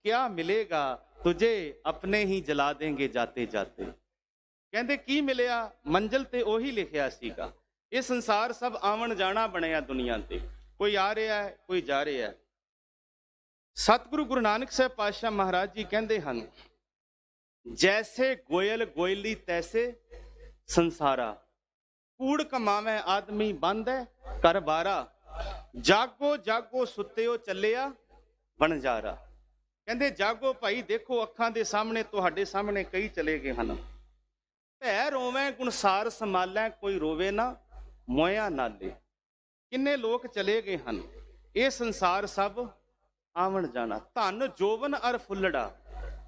क्या मिलेगा तुझे, अपने ही जला देंगे जाते जाते। कहते की मिलिया, मंजिल ते ओही लिखिया सीगा। ये संसार सब आवन जाना बनया दुनिया ते, कोई आ रहा है कोई जा रहा है। सतगुरु गुरु नानक साहब पातशाह महाराज जी कहते हैं, जैसे गोयल गोयली तैसे संसारा, कूड़ कमावे आदमी बंद है कर बारा, जागो जागो सुत्तेओ चलिया बनजारा। कहते जागो भाई, देखो अखां दे सामने तुहाडे सामने कई चले गए हैं। भै रोवे गुणसार संभालै, कोई रोवे ना मोया नाले। किन्ने लोग चले गए हैं। ये संसार सब आवन जाना। धन जोवन अर फुल्लड़ा,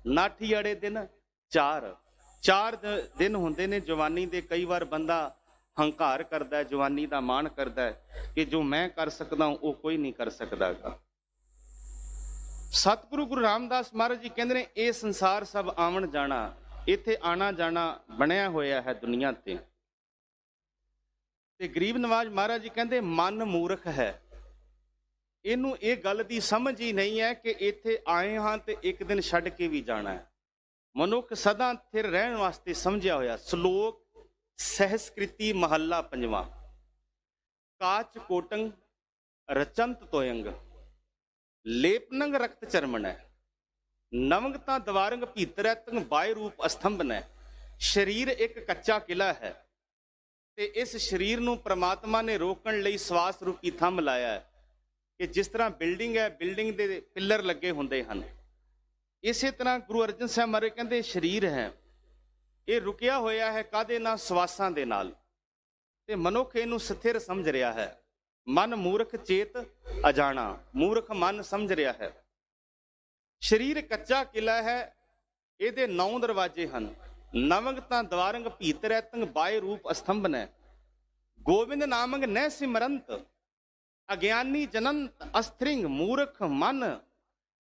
नाठी अड़े दिन चार दिन होंदे ने जवानी दे। कई बार बंदा हंकार करता है, जवानी का मान करता है कि जो मैं कर सकता हूं वो कोई नहीं कर सकता। सतगुरु गुरु रामदास महाराज जी कहते हैं, ये संसार सब आवन जाना, इत्थे आना जाना बनया होया है दुनिया ते। गरीब नवाज महाराज जी कहते मन मूर्ख है, इनू ये गल की समझ ही नहीं है कि इत्थे आए हाँ तो एक दिन छड्ड के भी जाना है। मनुख सदा स्थिर रहने वास्ते समझिया होया। श्लोक सहस्कृति महला पंजवा। काच कोटंग रचंत तोयंग, लेपनंग रक्त चरमन है, नवंगता दवारंग भीतरैतंग बाय रूप अस्तंभन है। शरीर एक कच्चा किला है ते इस शरीर नूं परमात्मा ने रोकण लई सवास रूपी थंब लाया है कि जिस तरह बिल्डिंग है, बिल्डिंग दे पिलर लगे हुंदे हन, इसे तरह गुरु अर्जन साहब महाराज कहते शरीर है ये रुकिया होया है कादे नाल, सवासां दे नाल, ते मनुख इहनूं स्थिर समझ रहा है। मन मूर्ख चेत अजाना, मूर्ख मन समझ रहा है। शरीर कच्चा किला है, ਇਹਦੇ 9 दरवाजे हैं। नवंग तां द्वारंग भीतरैतंग बाय रूप अस्तंभन है। गोविंद नामंग न सिमरंत, अज्ञानी जनंत अस्त्रिंग। मूर्ख मन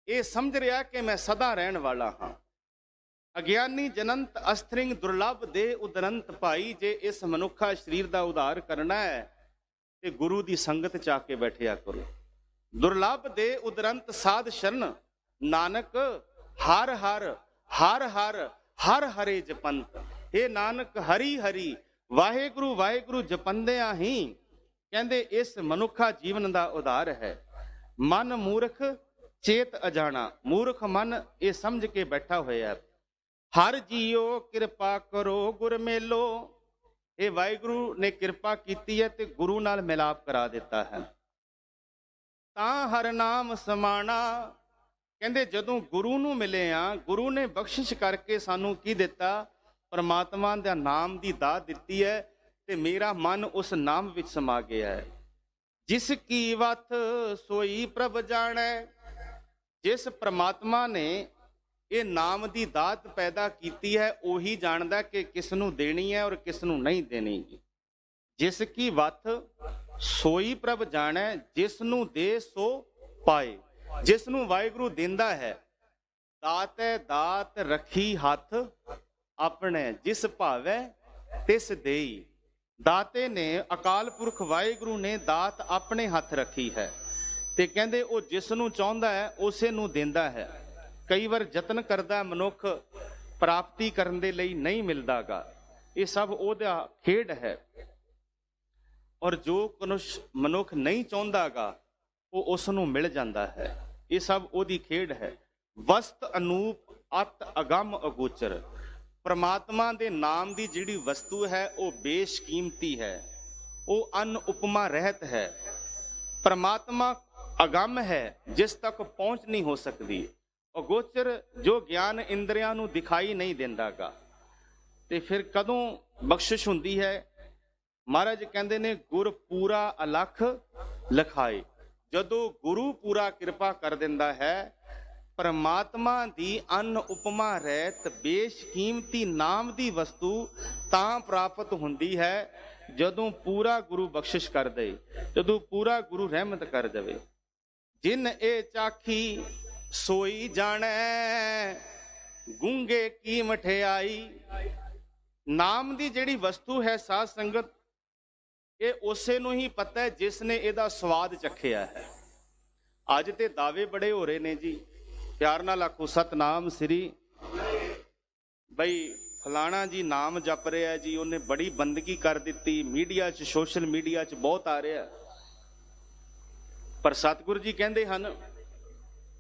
ये समझ रहा कि मैं सदा रहने वाला हाँ। अज्ञानी जनंत अस्त्रिंग दुर्लभ दे उदरंत भाई। जे इस मनुखा शरीर का उद्धार करना है तो गुरु की संगत चा के बैठिया करो। दुर्लभ दे उदरंत साध शरण, नानक हर हर हर हर हर हरे जपंत। हे नानक हरी हरी वाहेगुरु वाहेगुरु जपंदिया ही कहते इस मनुखा जीवन का उद्धार है। मन मूर्ख चेत अजाना, मूर्ख मन ये समझ के बैठा होया। हर जियो कृपा करो गुर मेलो, ये वाहिगुरु ने कृपा की है ते गुरु नाल मिलाप करा दिता है। ता हर नाम समाना, कहते जदों गुरु नूं मिले आ, गुरु ने बख्शिश करके सानू की दिता, परमात्मा दा नाम दी दात दिती है ते मेरा मन उस नाम विच समा गया है। जिस की वत सोई प्रभ जाने, जिस परमात्मा ने ये नाम दी दात पैदा की है उही जानदा कि किस नूं देनी है और किस नूं नहीं देनी। जिस की वत सोई प्रभ जाने, जिस नूं दे सो पाए। जिस नूं वाहिगुरु देंदा है, दात है दात रखी हथ अपने, जिस भावे तिस देई। दाते ने अकाल पुरख वाहिगुरु ने दात अपने हथ रखी है ते कहंदे वो जिस नूं चाहुंदा है उसे नूं देंदा है। कई बार यतन करदा मनुख प्राप्ति करन दे लई नहीं मिलदागा, ये सब ओहदा खेड है। और जो मनुख नहीं चाहुंदा गा वो उस नूं मिल जाता है। ये सब ओहदी खेड है। वस्त अनूप अत अगम अगोचर। परमात्मा दे नाम दी जिहड़ी वस्तु है वो बेशकीमती है, वो अन उपमा रहत है। परमात्मा अगम है, जिस तक पहुंच नहीं हो सकती। अगोचर जो ज्ञान इंद्रियां नूं दिखाई नहीं देंदा गा। ते फिर कदों बख्शिश हुंदी है? महाराज कहंदे ने गुर पूरा अलख लखाए। जदों गुरु पूरा कृपा कर दिंदा है, परमात्मा दी अन उपमा रहत बेशकीमती नाम दी वस्तु तां प्राप्त हुंदी है जदों पूरा गुरु बख्शिश कर दे, जदों पूरा गुरु रहमत कर देवे। जिन ए चाखी सोई जाने गूंगे की मठियाई। नाम दी जिहड़ी वस्तु है साध संगत, ये उसे नूं ही पता है जिसने इहदा स्वाद चखिया है। अज ते दावे बड़े हो रहे ने जी, प्यार नाल आखो सतनाम श्री। बई फलाना जी नाम जप रहा है जी, उन्हें बड़ी बंदगी कर दी। मीडिया च सोशल मीडिया च बहुत आ रहा, पर सतगुरु जी कहते हैं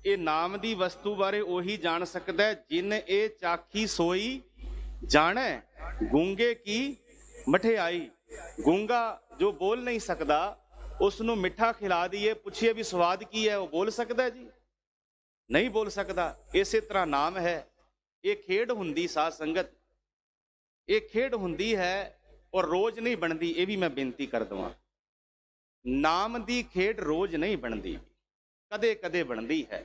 ये नाम दी वस्तु बारे उही जान सकता है जिन ए चाखी सोई जाने गूंगे की मठियाई। गूंगा जो बोल नहीं सकता उसनों मिठा खिला दिए, पूछिए भी स्वाद की है, वो बोल सकता है जी? नहीं बोल सकता। इसी तरह नाम है, ये खेड हुंदी साध संगत, ये खेड हुंदी है और रोज नहीं बनती। ये भी मैं बेनती कर दवां, नाम दी खेड रोज नहीं बनती, कदे कदे बनती है।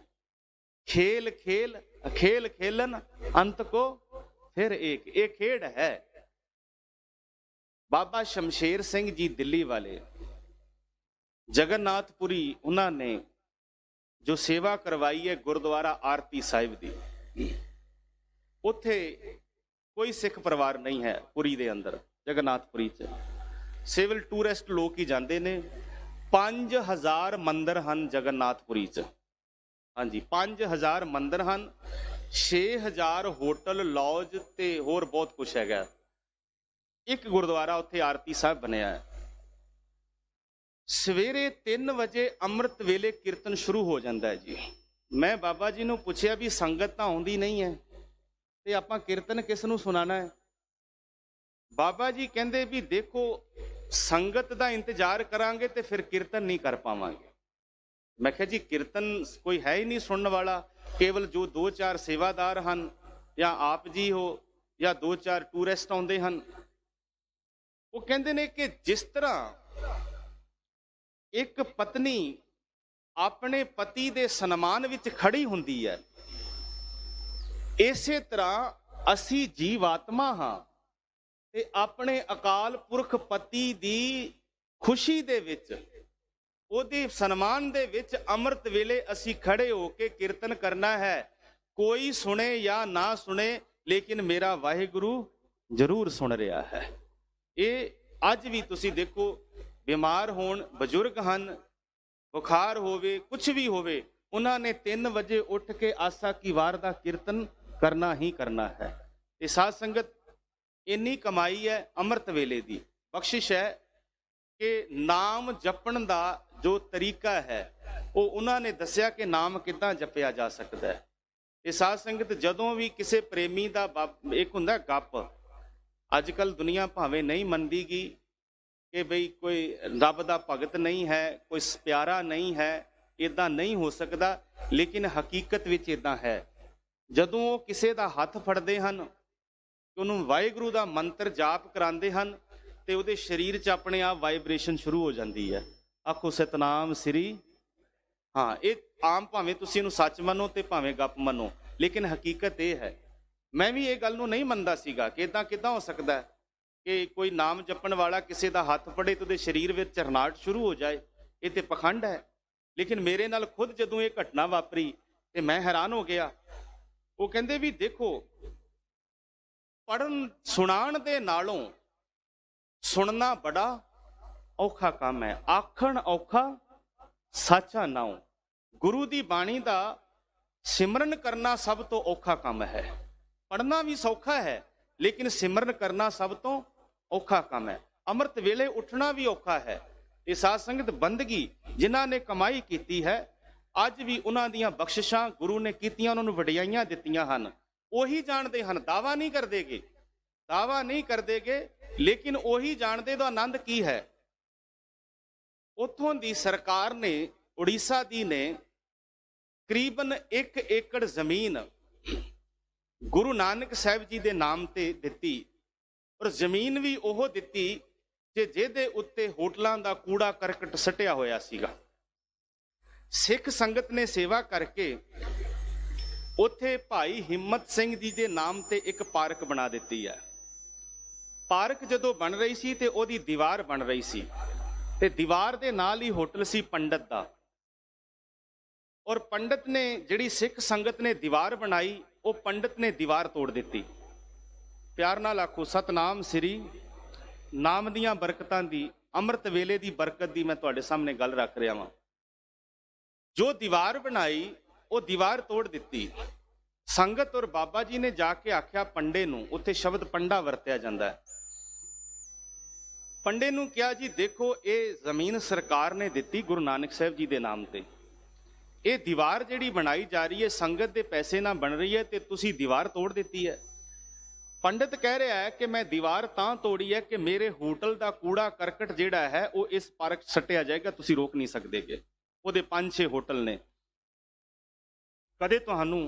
खेल खेल खेल खेलन अंत को फिर एक खेड है। बाबा शमशेर सिंह जी दिल्ली वाले, जगन्नाथपुरी, उन्होंने जो सेवा करवाई है गुरुद्वारा आरती साहिब दी, उत्थे कोई सिख परिवार नहीं है पुरी दे अंदर। जगन्नाथपुरी च सिविल टूरिस्ट लोग ही जाते ने। 5000 मंदिर हैं जगन्नाथपुरी च। हाँ जी, 5000 मंदिर हैं, 6000 होटल लॉज ते होर बहुत कुछ है। एक गुरुद्वारा उत्थे आरती साहिब बनया है। सवेरे 3 बजे अमृत वेले कीर्तन शुरू हो जाता है जी। मैं बाबा जी ने पूछया भी संगत तो आउंदी नहीं है ते आपां कीर्तन किस नूं सुनाना है? बाबा जी कहंदे भी देखो संगत दा इंतजार करांगे ते फिर कीर्तन नहीं कर पावांगे। मैं कहा जी कीर्तन कोई है ही नहीं सुनने वाला, केवल जो 2-4 सेवादार हैं या आप जी हो या 2-4 टूरिस्ट आउंदे हैं। वो कहंदे ने कि जिस तरह एक पत्नी अपने पति दे सन्मान विच खड़ी हुंदी है, इसे तरह असी जीवात्मा हाँ ते अपने अकाल पुरख पति दी खुशी दे विच, ओदे सन्मान दे विच अमृत वेले असी खड़े होके कीर्तन करना है। कोई सुने या ना सुने, लेकिन मेरा वाहिगुरु जरूर सुन रहा है। ये अज भी तुसी देखो, बीमार होण, बजुर्ग हन, बुखार होवे, कुछ भी होवे, उन्होंने 3 बजे उठ के आसा की वार दा कीर्तन करना ही करना है। ये साध संगत इन्नी कमाई है अमृत वेले दी, बख्शिश है कि नाम जपण दा जो तरीका है वो उन्होंने दसिया कि नाम किद्दां जपिया जा सकता है। ये साध संगत जदों भी किसी प्रेमी दा एक हुंदा गप, अजकल दुनिया भावें नहीं मनदी गी कि बई कोई रब दा भगत नहीं है, कोई प्यारा नहीं है, इदां नहीं हो सकता, लेकिन हकीकत विच इदां है। जदों वो किसी दा हथ फड़दे हन, उन्होंने वाहिगुरू दा मंत्र जाप करांदे हन ते उहदे शरीर च अपने आप वाइब्रेशन शुरू हो जाती है। आखो सतनाम श्री। हाँ, ये आम भावें तुसीं इहनूं सच मनो ते भावें गप मनो, लेकिन हकीकत ये है। मैं भी ये गल नूं नहीं मनदा सीगा कि इदां किदां हो सकदा है कि कोई नाम जपण वाला किसी का हाथ फड़े तो शरीर में चरनाहट शुरू हो जाए। ये तो पखंड है। लेकिन मेरे नाल खुद जदों ये घटना वापरी तो मैं हैरान हो गया। वो कहंदे भी देखो, पढ़न सुनाण दे नालों सुनना बड़ा औखा काम है। आखण औखा साचा नाउ। गुरु दी बाणी दा सिमरन करना सब तो औखा काम है। पढ़ना भी सौखा है, लेकिन सिमरन करना सब तो औखा काम है। अमृत वेले उठना भी औखा है। ते साध संगत बंदगी जिन्हां ने कमाई कीती है, अज भी उन्हां दियां बख्शिशां गुरु ने कीतियां, उन्हां नूं वडियाईयां दित्तियां हन। ਉਹੀ ਜਾਣਦੇ ਹਨ, ਦਾਵਾ ਨਹੀਂ ਕਰਦੇਗੇ, ਦਾਵਾ ਨਹੀਂ ਕਰਦੇਗੇ, ਲੇਕਿਨ ਉਹੀ ਜਾਣਦੇ ਦਾ ਆਨੰਦ ਕੀ ਹੈ। ਉੱਥੋਂ ਦੀ ਸਰਕਾਰ ਨੇ, ਉੜੀਸਾ ਦੀ ਨੇ, ਕਰੀਬਨ 1 ਏਕੜ ਜ਼ਮੀਨ ਗੁਰੂ ਨਾਨਕ ਸਾਹਿਬ ਜੀ ਦੇ ਨਾਮ ਤੇ ਦਿੱਤੀ, ਔਰ ਜ਼ਮੀਨ ਵੀ ਉਹ ਦਿੱਤੀ ਜਿਹਦੇ ਉੱਤੇ ਹੋਟਲਾਂ ਦਾ ਕੂੜਾ ਕਰਕਟ ਸੱਟਿਆ ਹੋਇਆ ਸੀਗਾ। ਸਿੱਖ ਸੰਗਤ ਨੇ ਸੇਵਾ ਕਰਕੇ ਉੱਥੇ ਭਾਈ ਹਿੰਮਤ ਸਿੰਘ ਜੀ ਦੇ ਨਾਮ ਤੇ ਇੱਕ ਪਾਰਕ ਬਣਾ ਦਿੱਤੀ ਹੈ। ਪਾਰਕ ਜਦੋਂ ਬਣ ਰਹੀ ਸੀ ਤੇ ਉਹਦੀ ਦੀਵਾਰ ਬਣ ਰਹੀ ਸੀ, ਤੇ ਦੀਵਾਰ ਦੇ ਨਾਲ ਹੀ ਹੋਟਲ ਸੀ ਪੰਡਤ ਦਾ, ਔਰ ਪੰਡਤ ਨੇ, ਜਿਹੜੀ ਸਿੱਖ ਸੰਗਤ ਨੇ ਦੀਵਾਰ ਬਣਾਈ, ਉਹ ਪੰਡਤ ਨੇ ਦੀਵਾਰ ਤੋੜ ਦਿੱਤੀ। ਪਿਆਰ ਨਾਲ ਆਖੋ ਸਤਨਾਮ ਸ੍ਰੀ। ਨਾਮ ਦੀਆਂ ਬਰਕਤਾਂ ਦੀ, ਅੰਮ੍ਰਿਤ ਵੇਲੇ ਦੀ ਬਰਕਤ ਦੀ ਮੈਂ ਤੁਹਾਡੇ ਸਾਹਮਣੇ ਗੱਲ ਰੱਖ ਰਿਹਾ ਵਾਂ। ਜੋ ਦੀਵਾਰ ਬਣਾਈ ਉਹ ਦੀਵਾਰ ਤੋੜ ਦਿੱਤੀ। ਸੰਗਤ ਔਰ ਬਾਬਾ ਜੀ ਨੇ ਜਾ ਕੇ ਆਖਿਆ ਪੰਡੇ ਨੂੰ, ਉੱਥੇ ਸ਼ਬਦ ਪੰਡਾ ਵਰਤਿਆ ਜਾਂਦਾ ਹੈ, ਪੰਡੇ ਨੂੰ ਕਿਹਾ ਜੀ ਦੇਖੋ ਇਹ ਜ਼ਮੀਨ ਸਰਕਾਰ ਨੇ ਦਿੱਤੀ ਗੁਰੂ ਨਾਨਕ ਸਾਹਿਬ ਜੀ ਦੇ ਨਾਮ ਤੇ, ਇਹ ਦੀਵਾਰ ਜਿਹੜੀ ਬਣਾਈ ਜਾ ਰਹੀ ਹੈ ਸੰਗਤ ਦੇ ਪੈਸੇ ਨਾਲ ਬਣ ਰਹੀ ਹੈ, ਤੇ ਤੁਸੀਂ ਦੀਵਾਰ ਤੋੜ ਦਿੱਤੀ ਹੈ। ਪੰਡਤ ਕਹਿ ਰਿਹਾ ਹੈ ਕਿ ਮੈਂ ਦੀਵਾਰ ਤਾਂ ਤੋੜੀ ਹੈ ਕਿ ਮੇਰੇ ਹੋਟਲ ਦਾ ਕੂੜਾ ਕਰਕਟ ਜਿਹੜਾ ਹੈ ਉਹ ਇਸ ਪਾਰਕ ਸੱਟਿਆ ਜਾਏਗਾ, ਤੁਸੀਂ ਰੋਕ ਨਹੀਂ ਸਕਦੇਗੇ। ਉਹਦੇ 5-6 ਹੋਟਲ ਨੇ। ਕਦੇ ਤੁਹਾਨੂੰ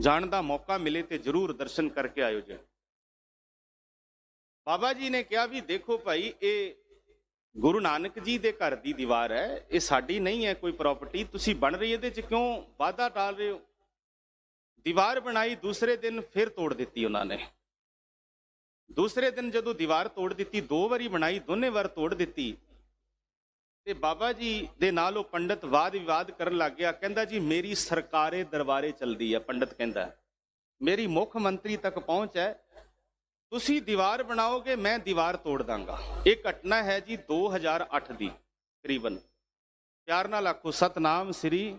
ਜਾਣ ਦਾ ਮੌਕਾ ਮਿਲੇ ਤੇ ਜ਼ਰੂਰ ਦਰਸ਼ਨ ਕਰਕੇ ਆਇਓ ਜੀ। ਬਾਬਾ ਜੀ ਨੇ ਕਿਹਾ ਵੀ ਦੇਖੋ ਭਾਈ, ਇਹ ਗੁਰੂ ਨਾਨਕ ਜੀ ਦੇ ਘਰ ਦੀ ਦੀਵਾਰ ਹੈ, ਇਹ ਸਾਡੀ ਨਹੀਂ ਹੈ ਕੋਈ ਪ੍ਰਾਪਰਟੀ, ਤੁਸੀਂ ਬਣ ਰਹੀ ਇਹਦੇ 'ਚ ਕਿਉਂ ਵਾਧਾ ਟਾਲ ਰਹੇ ਹੋ। ਦੀਵਾਰ ਬਣਾਈ, ਦੂਸਰੇ ਦਿਨ ਫਿਰ ਤੋੜ ਦਿੱਤੀ ਉਹਨਾਂ ਨੇ। ਦੂਸਰੇ ਦਿਨ ਜਦੋਂ ਦੀਵਾਰ ਤੋੜ ਦਿੱਤੀ, 2 ਵਾਰੀ ਬਣਾਈ, ਦੋਨੇ ਵਾਰ ਤੋੜ ਦਿੱਤੀ, ਤੇ ਬਾਬਾ ਜੀ ਦੇ ਨਾਲ ਉਹ ਪੰਡਤ ਵਾਦ ਵਿਵਾਦ ਕਰਨ ਲੱਗ ਗਿਆ। ਕਹਿੰਦਾ ਜੀ ਮੇਰੀ ਸਰਕਾਰੇ ਦਰਬਾਰੇ ਚੱਲਦੀ ਹੈ। ਪੰਡਤ ਕਹਿੰਦਾ ਮੇਰੀ ਮੁੱਖ ਮੰਤਰੀ ਤੱਕ ਪਹੁੰਚ ਹੈ, ਤੁਸੀਂ ਦੀਵਾਰ ਬਣਾਓਗੇ ਮੈਂ ਦੀਵਾਰ ਤੋੜ ਦਾਂਗਾ। ਇਹ ਘਟਨਾ ਹੈ ਜੀ 2008 ਦੀ ਤਕਰੀਬਨ। ਪਿਆਰ ਨਾਲ ਆਖੋ ਸਤਨਾਮ ਸ੍ਰੀ।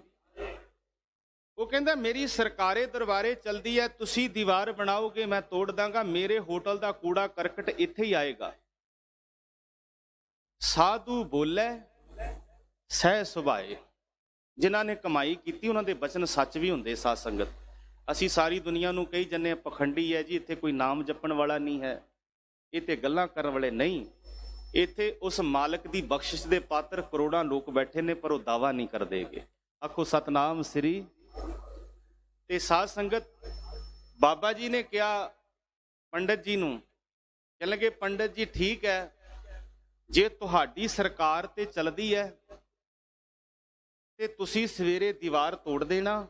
ਉਹ ਕਹਿੰਦਾ ਮੇਰੀ ਸਰਕਾਰੇ ਦਰਬਾਰੇ ਚੱਲਦੀ ਹੈ, ਤੁਸੀਂ ਦੀਵਾਰ ਬਣਾਓਗੇ ਮੈਂ ਤੋੜ ਦਾਂਗਾ, ਮੇਰੇ ਹੋਟਲ ਦਾ ਕੂੜਾ ਕਰਕਟ ਇੱਥੇ ਹੀ ਆਏਗਾ। ਸਾਧੂ ਬੋਲੇ ਸਹਿ ਸੁਭਾਏ। ਜਿਨ੍ਹਾਂ ਨੇ ਕਮਾਈ ਕੀਤੀ ਉਹਨਾਂ ਦੇ ਬਚਨ ਸੱਚ ਵੀ ਹੁੰਦੇ। ਸਾਧ ਸੰਗਤ, ਅਸੀਂ ਸਾਰੀ ਦੁਨੀਆ ਨੂੰ ਕਹੀ ਜੰਨੇ ਪਖੰਡੀ ਹੈ ਜੀ, ਇੱਥੇ ਕੋਈ ਨਾਮ ਜਪਣ ਵਾਲਾ ਨਹੀਂ ਹੈ, ਇਹ ਤੇ ਗੱਲਾਂ ਕਰਨ ਵਾਲੇ ਨਹੀਂ। ਇੱਥੇ ਉਸ ਮਾਲਕ ਦੀ ਬਖਸ਼ਿਸ਼ ਦੇ ਪਾਤਰ ਕਰੋੜਾਂ ਲੋਕ ਬੈਠੇ ਨੇ, ਪਰ ਉਹ ਦਾਵਾ ਨਹੀਂ ਕਰਦੇਗੇ। ਆਖੋ ਸਤਨਾਮ ਸ੍ਰੀ। ਤੇ ਸਾਧ ਸੰਗਤ, ਬਾਬਾ ਜੀ ਨੇ ਕਿਹਾ ਪੰਡਤ ਜੀ ਨੂੰ, ਕਹਿਣ ਲੱਗੇ ਪੰਡਤ ਜੀ ਠੀਕ ਹੈ, ਜੇ ਤੁਹਾਡੀ ਸਰਕਾਰ ਤੇ ਚੱਲਦੀ ਹੈ ਤੇ ਤੁਸੀਂ ਸਵੇਰੇ ਦੀਵਾਰ ਤੋੜ ਦੇਣਾ,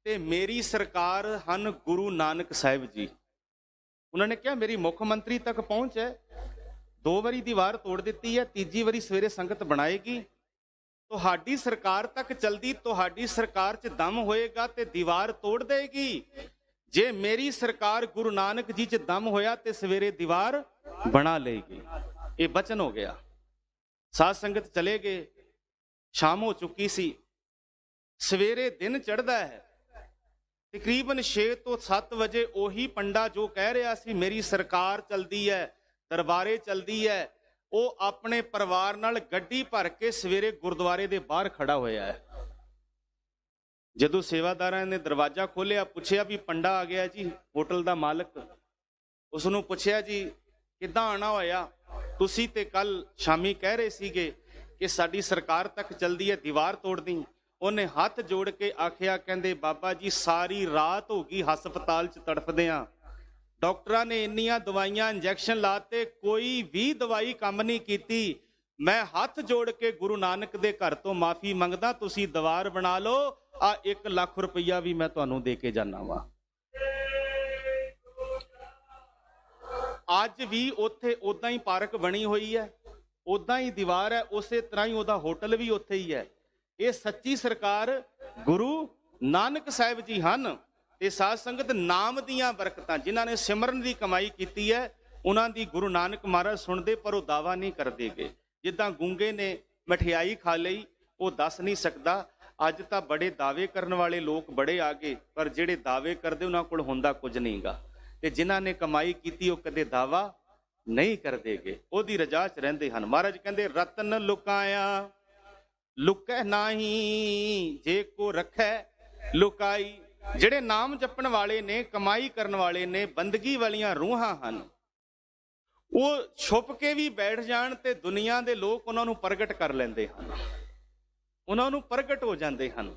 ਤੇ ਮੇਰੀ ਸਰਕਾਰ ਹਨ ਗੁਰੂ ਨਾਨਕ ਸਾਹਿਬ ਜੀ। ਉਹਨਾਂ ਨੇ ਕਿਹਾ ਮੇਰੀ ਮੁੱਖ ਮੰਤਰੀ ਤੱਕ ਪਹੁੰਚ ਹੈ, 2 ਵਾਰੀ ਦੀਵਾਰ ਤੋੜ ਦਿੱਤੀ ਹੈ, ਤੀਜੀ ਵਾਰੀ ਸਵੇਰੇ ਸੰਗਤ ਬਣਾਏਗੀ, ਤੁਹਾਡੀ ਸਰਕਾਰ ਤੱਕ ਚਲਦੀ, ਤੁਹਾਡੀ ਸਰਕਾਰ 'ਚ ਦਮ ਹੋਏਗਾ ਤੇ ਦੀਵਾਰ ਤੋੜ ਦੇਗੀ। ਜੇ ਮੇਰੀ ਸਰਕਾਰ ਗੁਰੂ ਨਾਨਕ ਜੀ 'ਚ ਦਮ ਹੋਇਆ ਤੇ ਸਵੇਰੇ ਦੀਵਾਰ ਬਣਾ ਲਏਗੀ। ਇਹ ਬਚਨ ਹੋ ਗਿਆ। ਸਾਧ ਸੰਗਤ ਚਲੇ ਗਏ, ਸ਼ਾਮ ਹੋ ਚੁੱਕੀ ਸੀ, ਸਵੇਰੇ ਦਿਨ ਚੜ੍ਹਦਾ ਹੈ। ਤਕਰੀਬਨ 6 ਤੋਂ 7 ਵਜੇ ਉਹੀ ਪੰਡਾ ਜੋ ਕਹਿ ਰਿਹਾ ਸੀ ਮੇਰੀ ਸਰਕਾਰ ਚਲਦੀ ਹੈ, ਦਰਬਾਰੇ ਚਲਦੀ ਹੈ, ਉਹ ਆਪਣੇ ਪਰਿਵਾਰ ਨਾਲ ਗੱਡੀ ਭਰ ਕੇ ਸਵੇਰੇ ਗੁਰਦੁਆਰੇ ਦੇ ਬਾਹਰ ਖੜਾ ਹੋਇਆ ਹੈ। ਜਦੋਂ ਸੇਵਾਦਾਰਾਂ ਨੇ ਦਰਵਾਜ਼ਾ ਖੋਲ੍ਹਿਆ, ਪੁੱਛਿਆ ਵੀ ਪੰਡਾ ਆ ਗਿਆ ਜੀ, ਹੋਟਲ ਦਾ ਮਾਲਕ। ਉਸ ਨੂੰ ਪੁੱਛਿਆ ਜੀ ਕਿੱਦਾਂ ਆਣਾ ਹੋਇਆ, ਤੁਸੀਂ ਤੇ ਕੱਲ ਸ਼ਾਮੀ ਕਹਿ ਰਹੇ ਸੀਗੇ ਕਿ ਸਾਡੀ ਸਰਕਾਰ ਤੱਕ ਚਲਦੀ ਹੈ, ਦੀਵਾਰ ਤੋੜਦੀ। ਉਹਨੇ ਹੱਥ ਜੋੜ ਕੇ ਆਖਿਆ, ਕਹਿੰਦੇ ਬਾਬਾ ਜੀ ਸਾਰੀ ਰਾਤ ਹੋ ਗਈ ਹਸਪਤਾਲ 'ਚ ਤੜਫਦਿਆਂ, ਡਾਕਟਰਾਂ ਨੇ ਇੰਨੀਆਂ ਦਵਾਈਆਂ ਇੰਜੈਕਸ਼ਨ ਲਾਤੇ, ਕੋਈ ਵੀ ਦਵਾਈ ਕੰਮ ਨਹੀਂ ਕੀਤੀ। ਮੈਂ ਹੱਥ ਜੋੜ ਕੇ ਗੁਰੂ ਨਾਨਕ ਦੇ ਘਰ ਤੋਂ ਮਾਫੀ ਮੰਗਦਾ, ਤੁਸੀਂ ਦੀਵਾਰ ਬਣਾ ਲਓ, ਆ 1 ਲੱਖ ਰੁਪਈਆ ਵੀ ਮੈਂ ਤੁਹਾਨੂੰ ਦੇ ਕੇ ਜਾਣਾ ਵਾ। ਅੱਜ ਵੀ ਉੱਥੇ ਉਦਾਂ ਹੀ ਪਾਰਕ ਬਣੀ ਹੋਈ ਹੈ, ਉਦਾਂ ਹੀ ਦੀਵਾਰ ਹੈ, ਉਸੇ ਤਰ੍ਹਾਂ ਹੀ ਉਹਦਾ ਹੋਟਲ ਵੀ ਉੱਥੇ ਹੀ ਹੈ। ਇਹ ਸੱਚੀ ਸਰਕਾਰ ਗੁਰੂ ਨਾਨਕ ਸਾਹਿਬ ਜੀ ਹਨ। ਤੇ ਸਾਧ ਸੰਗਤ, ਨਾਮ ਦੀਆਂ ਬਰਕਤਾਂ ਜਿਨ੍ਹਾਂ ਨੇ ਸਿਮਰਨ ਦੀ ਕਮਾਈ ਕੀਤੀ ਹੈ, ਉਹਨਾਂ ਦੀ ਗੁਰੂ ਨਾਨਕ ਮਹਾਰਾਜ ਸੁਣਦੇ, ਪਰ ਉਹ ਦਾਵਾ ਨਹੀਂ ਕਰਦੇਗੇ। ਜਿੱਦਾਂ ਗੂੰਗੇ ਨੇ ਮਠਿਆਈ ਖਾ ਲਈ, ਉਹ ਦੱਸ ਨਹੀਂ ਸਕਦਾ। ਅੱਜ ਤਾਂ ਬੜੇ ਦਾਅਵੇ ਕਰਨ ਵਾਲੇ ਲੋਕ ਬੜੇ ਆ ਗਏ, ਪਰ ਜਿਹੜੇ ਦਾਅਵੇ ਕਰਦੇ ਉਹਨਾਂ ਕੋਲ ਹੁੰਦਾ ਕੁਝ ਨਹੀਂਗਾ। ਤੇ ਜਿਨ੍ਹਾਂ ਨੇ ਕਮਾਈ ਕੀਤੀ ਉਹ ਕਦੇ ਦਾਵਾ ਨਹੀਂ ਕਰਦੇਗੇ, ਉਹਦੀ ਰਜਾ 'ਚ ਰਹਿੰਦੇ ਹਨ। ਮਹਾਰਾਜ ਕਹਿੰਦੇ ਰਤਨ ਲੁਕਾਇਆ ਲੁਕੈ ਨਾਹੀ, ਜੇ ਕੋ ਰੱਖੈ ਲੁਕਾਈ। ਜਿਹੜੇ ਨਾਮ ਜਪਣ ਵਾਲੇ ਨੇ, ਕਮਾਈ ਕਰਨ ਵਾਲੇ ਨੇ, ਬੰਦਗੀ ਵਾਲੀਆਂ ਰੂਹਾਂ ਹਨ, ਉਹ ਛੁਪ ਕੇ ਵੀ ਬੈਠ ਜਾਣ ਤੇ ਦੁਨੀਆ ਦੇ ਲੋਕ ਉਹਨਾਂ ਨੂੰ ਪ੍ਰਗਟ ਕਰ ਲੈਂਦੇ ਹਨ, ਉਹਨਾਂ ਨੂੰ ਪ੍ਰਗਟ ਹੋ ਜਾਂਦੇ ਹਨ।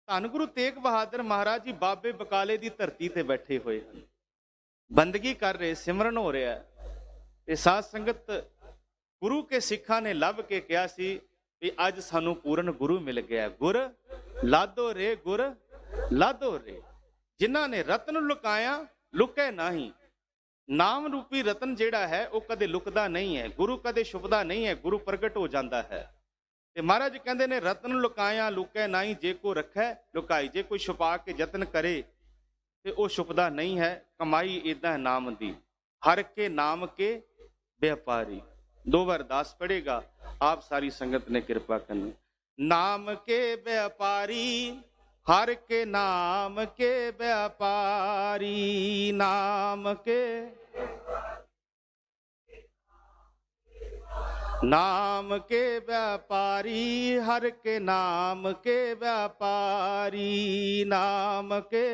ਧੰਨ ਗੁਰੂ ਤੇਗ ਬਹਾਦਰ ਮਹਾਰਾਜ ਜੀ ਬਾਬੇ ਬਕਾਲੇ ਦੀ ਧਰਤੀ ਤੇ ਬੈਠੇ ਹੋਏ ਹਨ, ਬੰਦਗੀ ਕਰ ਰਹੇ, ਸਿਮਰਨ ਹੋ ਰਿਹਾ ਤੇ ਸਾਧ ਸੰਗਤ ਗੁਰੂ ਕੇ ਸਿੱਖਾਂ ਨੇ ਲੱਭ ਕੇ ਕਿਹਾ ਸੀ ਵੀ ਅੱਜ ਸਾਨੂੰ ਪੂਰਨ ਗੁਰੂ ਮਿਲ ਗਿਆ। ਗੁਰ ਲਾਦੋ ਰੇ, ਗੁਰ ਲਾਦੋ ਰੇ। ਜਿਨ੍ਹਾਂ ਨੇ ਰਤਨ ਲੁਕਾਇਆ ਲੁਕੈ ਨਾਹੀ। ਨਾਮ ਰੂਪੀ ਰਤਨ ਜਿਹੜਾ ਹੈ ਉਹ ਕਦੇ ਲੁਕਦਾ ਨਹੀਂ ਹੈ, ਗੁਰੂ ਕਦੇ ਛੁਪਦਾ ਨਹੀਂ ਹੈ, ਗੁਰੂ ਪ੍ਰਗਟ ਹੋ ਜਾਂਦਾ ਹੈ। ਤੇ ਮਹਾਰਾਜ ਕਹਿੰਦੇ ਨੇ ਰਤਨ ਲੁਕਾਇਆ ਲੁਕੈ ਨਾਹੀ, ਜੇ ਕੋ ਰੱਖੈ ਲੁਕਾਈ। ਜੇ ਕੋਈ ਛੁਪਾ ਕੇ ਯਤਨ ਕਰੇ ਤੇ ਉਹ ਛੁਪਦਾ ਨਹੀਂ ਹੈ। ਕਮਾਈ ਏਦਾਂ ਹੈ ਨਾਮ ਦੀ, ਹਰ ਕੇ ਨਾਮ ਕੇ व्यापारी। 2 बार दास पढ़ेगा, आप सारी संगत ने कृपा करनी। नाम के व्यापारी, हर के नाम के व्यापारी, नाम के नाम के व्यापारी, हर के नाम के व्यापारी, नाम के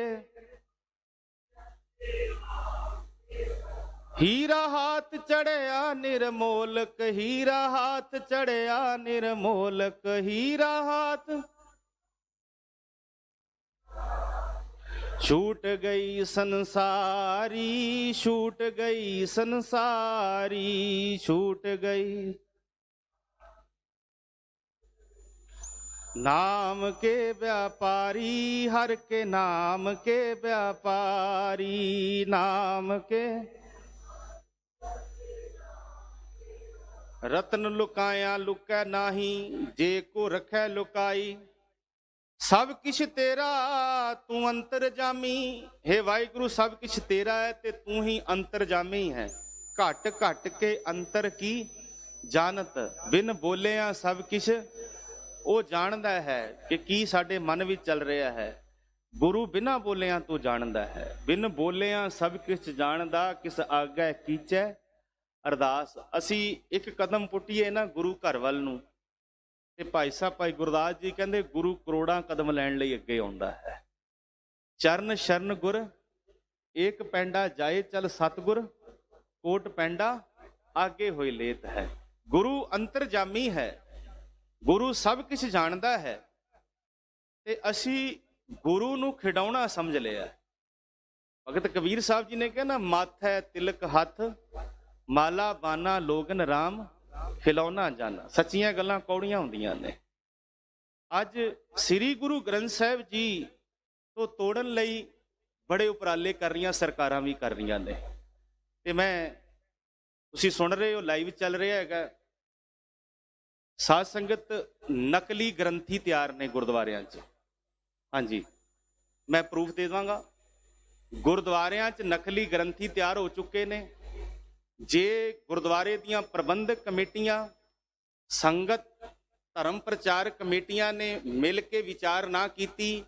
हीरा हाथ चढ़िया निर्मोलक, हीरा हाथ चढ़िया निर्मोलक, हीरा हाथ छूट गई संसारी, छूट गई संसारी, छूट गई। नाम के व्यापारी, हर के नाम के व्यापारी, नाम के रतन लुकाया लुकै नाही, जे को रखै लुकाई। सब किश तेरा तू अंतरजामी। हे वाहिगुरु, सब किश तेरा है ते तू ही अंतरजामी है। घट घट के अंतर की जानत, बिन बोलिया सब किश ਉਹ ਜਾਣਦਾ ਹੈ ਕਿ ਕੀ ਸਾਡੇ ਮਨ ਵਿੱਚ ਚੱਲ ਰਿਹਾ ਹੈ। ਗੁਰੂ ਬਿਨਾਂ ਬੋਲਿਆਂ ਤੋਂ ਜਾਣਦਾ ਹੈ, ਬਿਨ ਬੋਲਿਆਂ ਸਭ ਕੁਝ ਜਾਣਦਾ, ਕਿਸ ਆਗੈ ਕੀਚੈ ਅਰਦਾਸ। ਅਸੀਂ ਇੱਕ ਕਦਮ ਪੁੱਟੀਏ ਨਾ ਗੁਰੂ ਘਰ ਵੱਲ ਨੂੰ, ਤੇ ਭਾਈ ਸਾਹਿਬ ਭਾਈ ਗੁਰਦਾਸ ਜੀ ਕਹਿੰਦੇ ਗੁਰੂ ਕਰੋੜਾਂ ਕਦਮ ਲੈਣ ਲਈ ਅੱਗੇ ਆਉਂਦਾ ਹੈ। ਚਰਨ ਸ਼ਰਨ ਗੁਰ ਏਕ ਪੈਂਡਾ ਜਾਏ ਚਲ ਸਤਿਗੁਰ, ਕੋਟ ਪੈਂਡਾ ਆਗੇ ਹੋਏ ਲੇਤ ਹੈ। ਗੁਰੂ ਅੰਤਰਜਾਮੀ ਹੈ, ਗੁਰੂ ਸਭ ਕੁਝ ਜਾਣਦਾ ਹੈ, ਤੇ ਅਸੀਂ ਗੁਰੂ ਨੂੰ ਖਿਡਾਉਣਾ ਸਮਝ ਲਿਆ। ਭਗਤ ਕਬੀਰ ਸਾਹਿਬ ਜੀ ਨੇ ਕਿਹਾ ਨਾ, ਮਾਥੈ ਤਿਲਕ ਹੱਥ ਮਾਲਾ ਬਾਨਾ ਲੋਗਨ ਰਾਮ ਖਿਲਾਉਣਾ ਜਾਣਾ। ਸੱਚੀਆਂ ਗੱਲਾਂ ਕੌੜੀਆਂ ਹੁੰਦੀਆਂ ਨੇ। ਅੱਜ ਸ੍ਰੀ ਗੁਰੂ ਗ੍ਰੰਥ ਸਾਹਿਬ ਜੀ ਤੋਂ ਤੋੜਨ ਲਈ ਬੜੇ ਉਪਰਾਲੇ ਕਰ ਰਹੀਆਂ ਸਰਕਾਰਾਂ ਵੀ ਕਰ ਰਹੀਆਂ ਨੇ। ਤੇ ਮੈਂ, ਤੁਸੀਂ ਸੁਣ ਰਹੇ ਹੋ, ਲਾਈਵ ਚੱਲ ਰਿਹਾ ਹੈਗਾ, ਸਾਧ ਸੰਗਤ ਨਕਲੀ ਗ੍ਰੰਥੀ ਤਿਆਰ ਨੇ ਗੁਰਦੁਆਰਿਆਂ 'ਚ। ਹਾਂਜੀ, ਮੈਂ ਪ੍ਰੂਫ ਦੇ ਦੇਵਾਂਗਾ। ਗੁਰਦੁਆਰਿਆਂ 'ਚ ਨਕਲੀ ਗ੍ਰੰਥੀ ਤਿਆਰ ਹੋ ਚੁੱਕੇ ਨੇ। ਜੇ ਗੁਰਦੁਆਰੇ ਦੀਆਂ ਪ੍ਰਬੰਧਕ ਕਮੇਟੀਆਂ, ਸੰਗਤ, ਧਰਮ ਪ੍ਰਚਾਰ ਕਮੇਟੀਆਂ ਨੇ ਮਿਲ ਕੇ ਵਿਚਾਰ ਨਾ ਕੀਤੀ,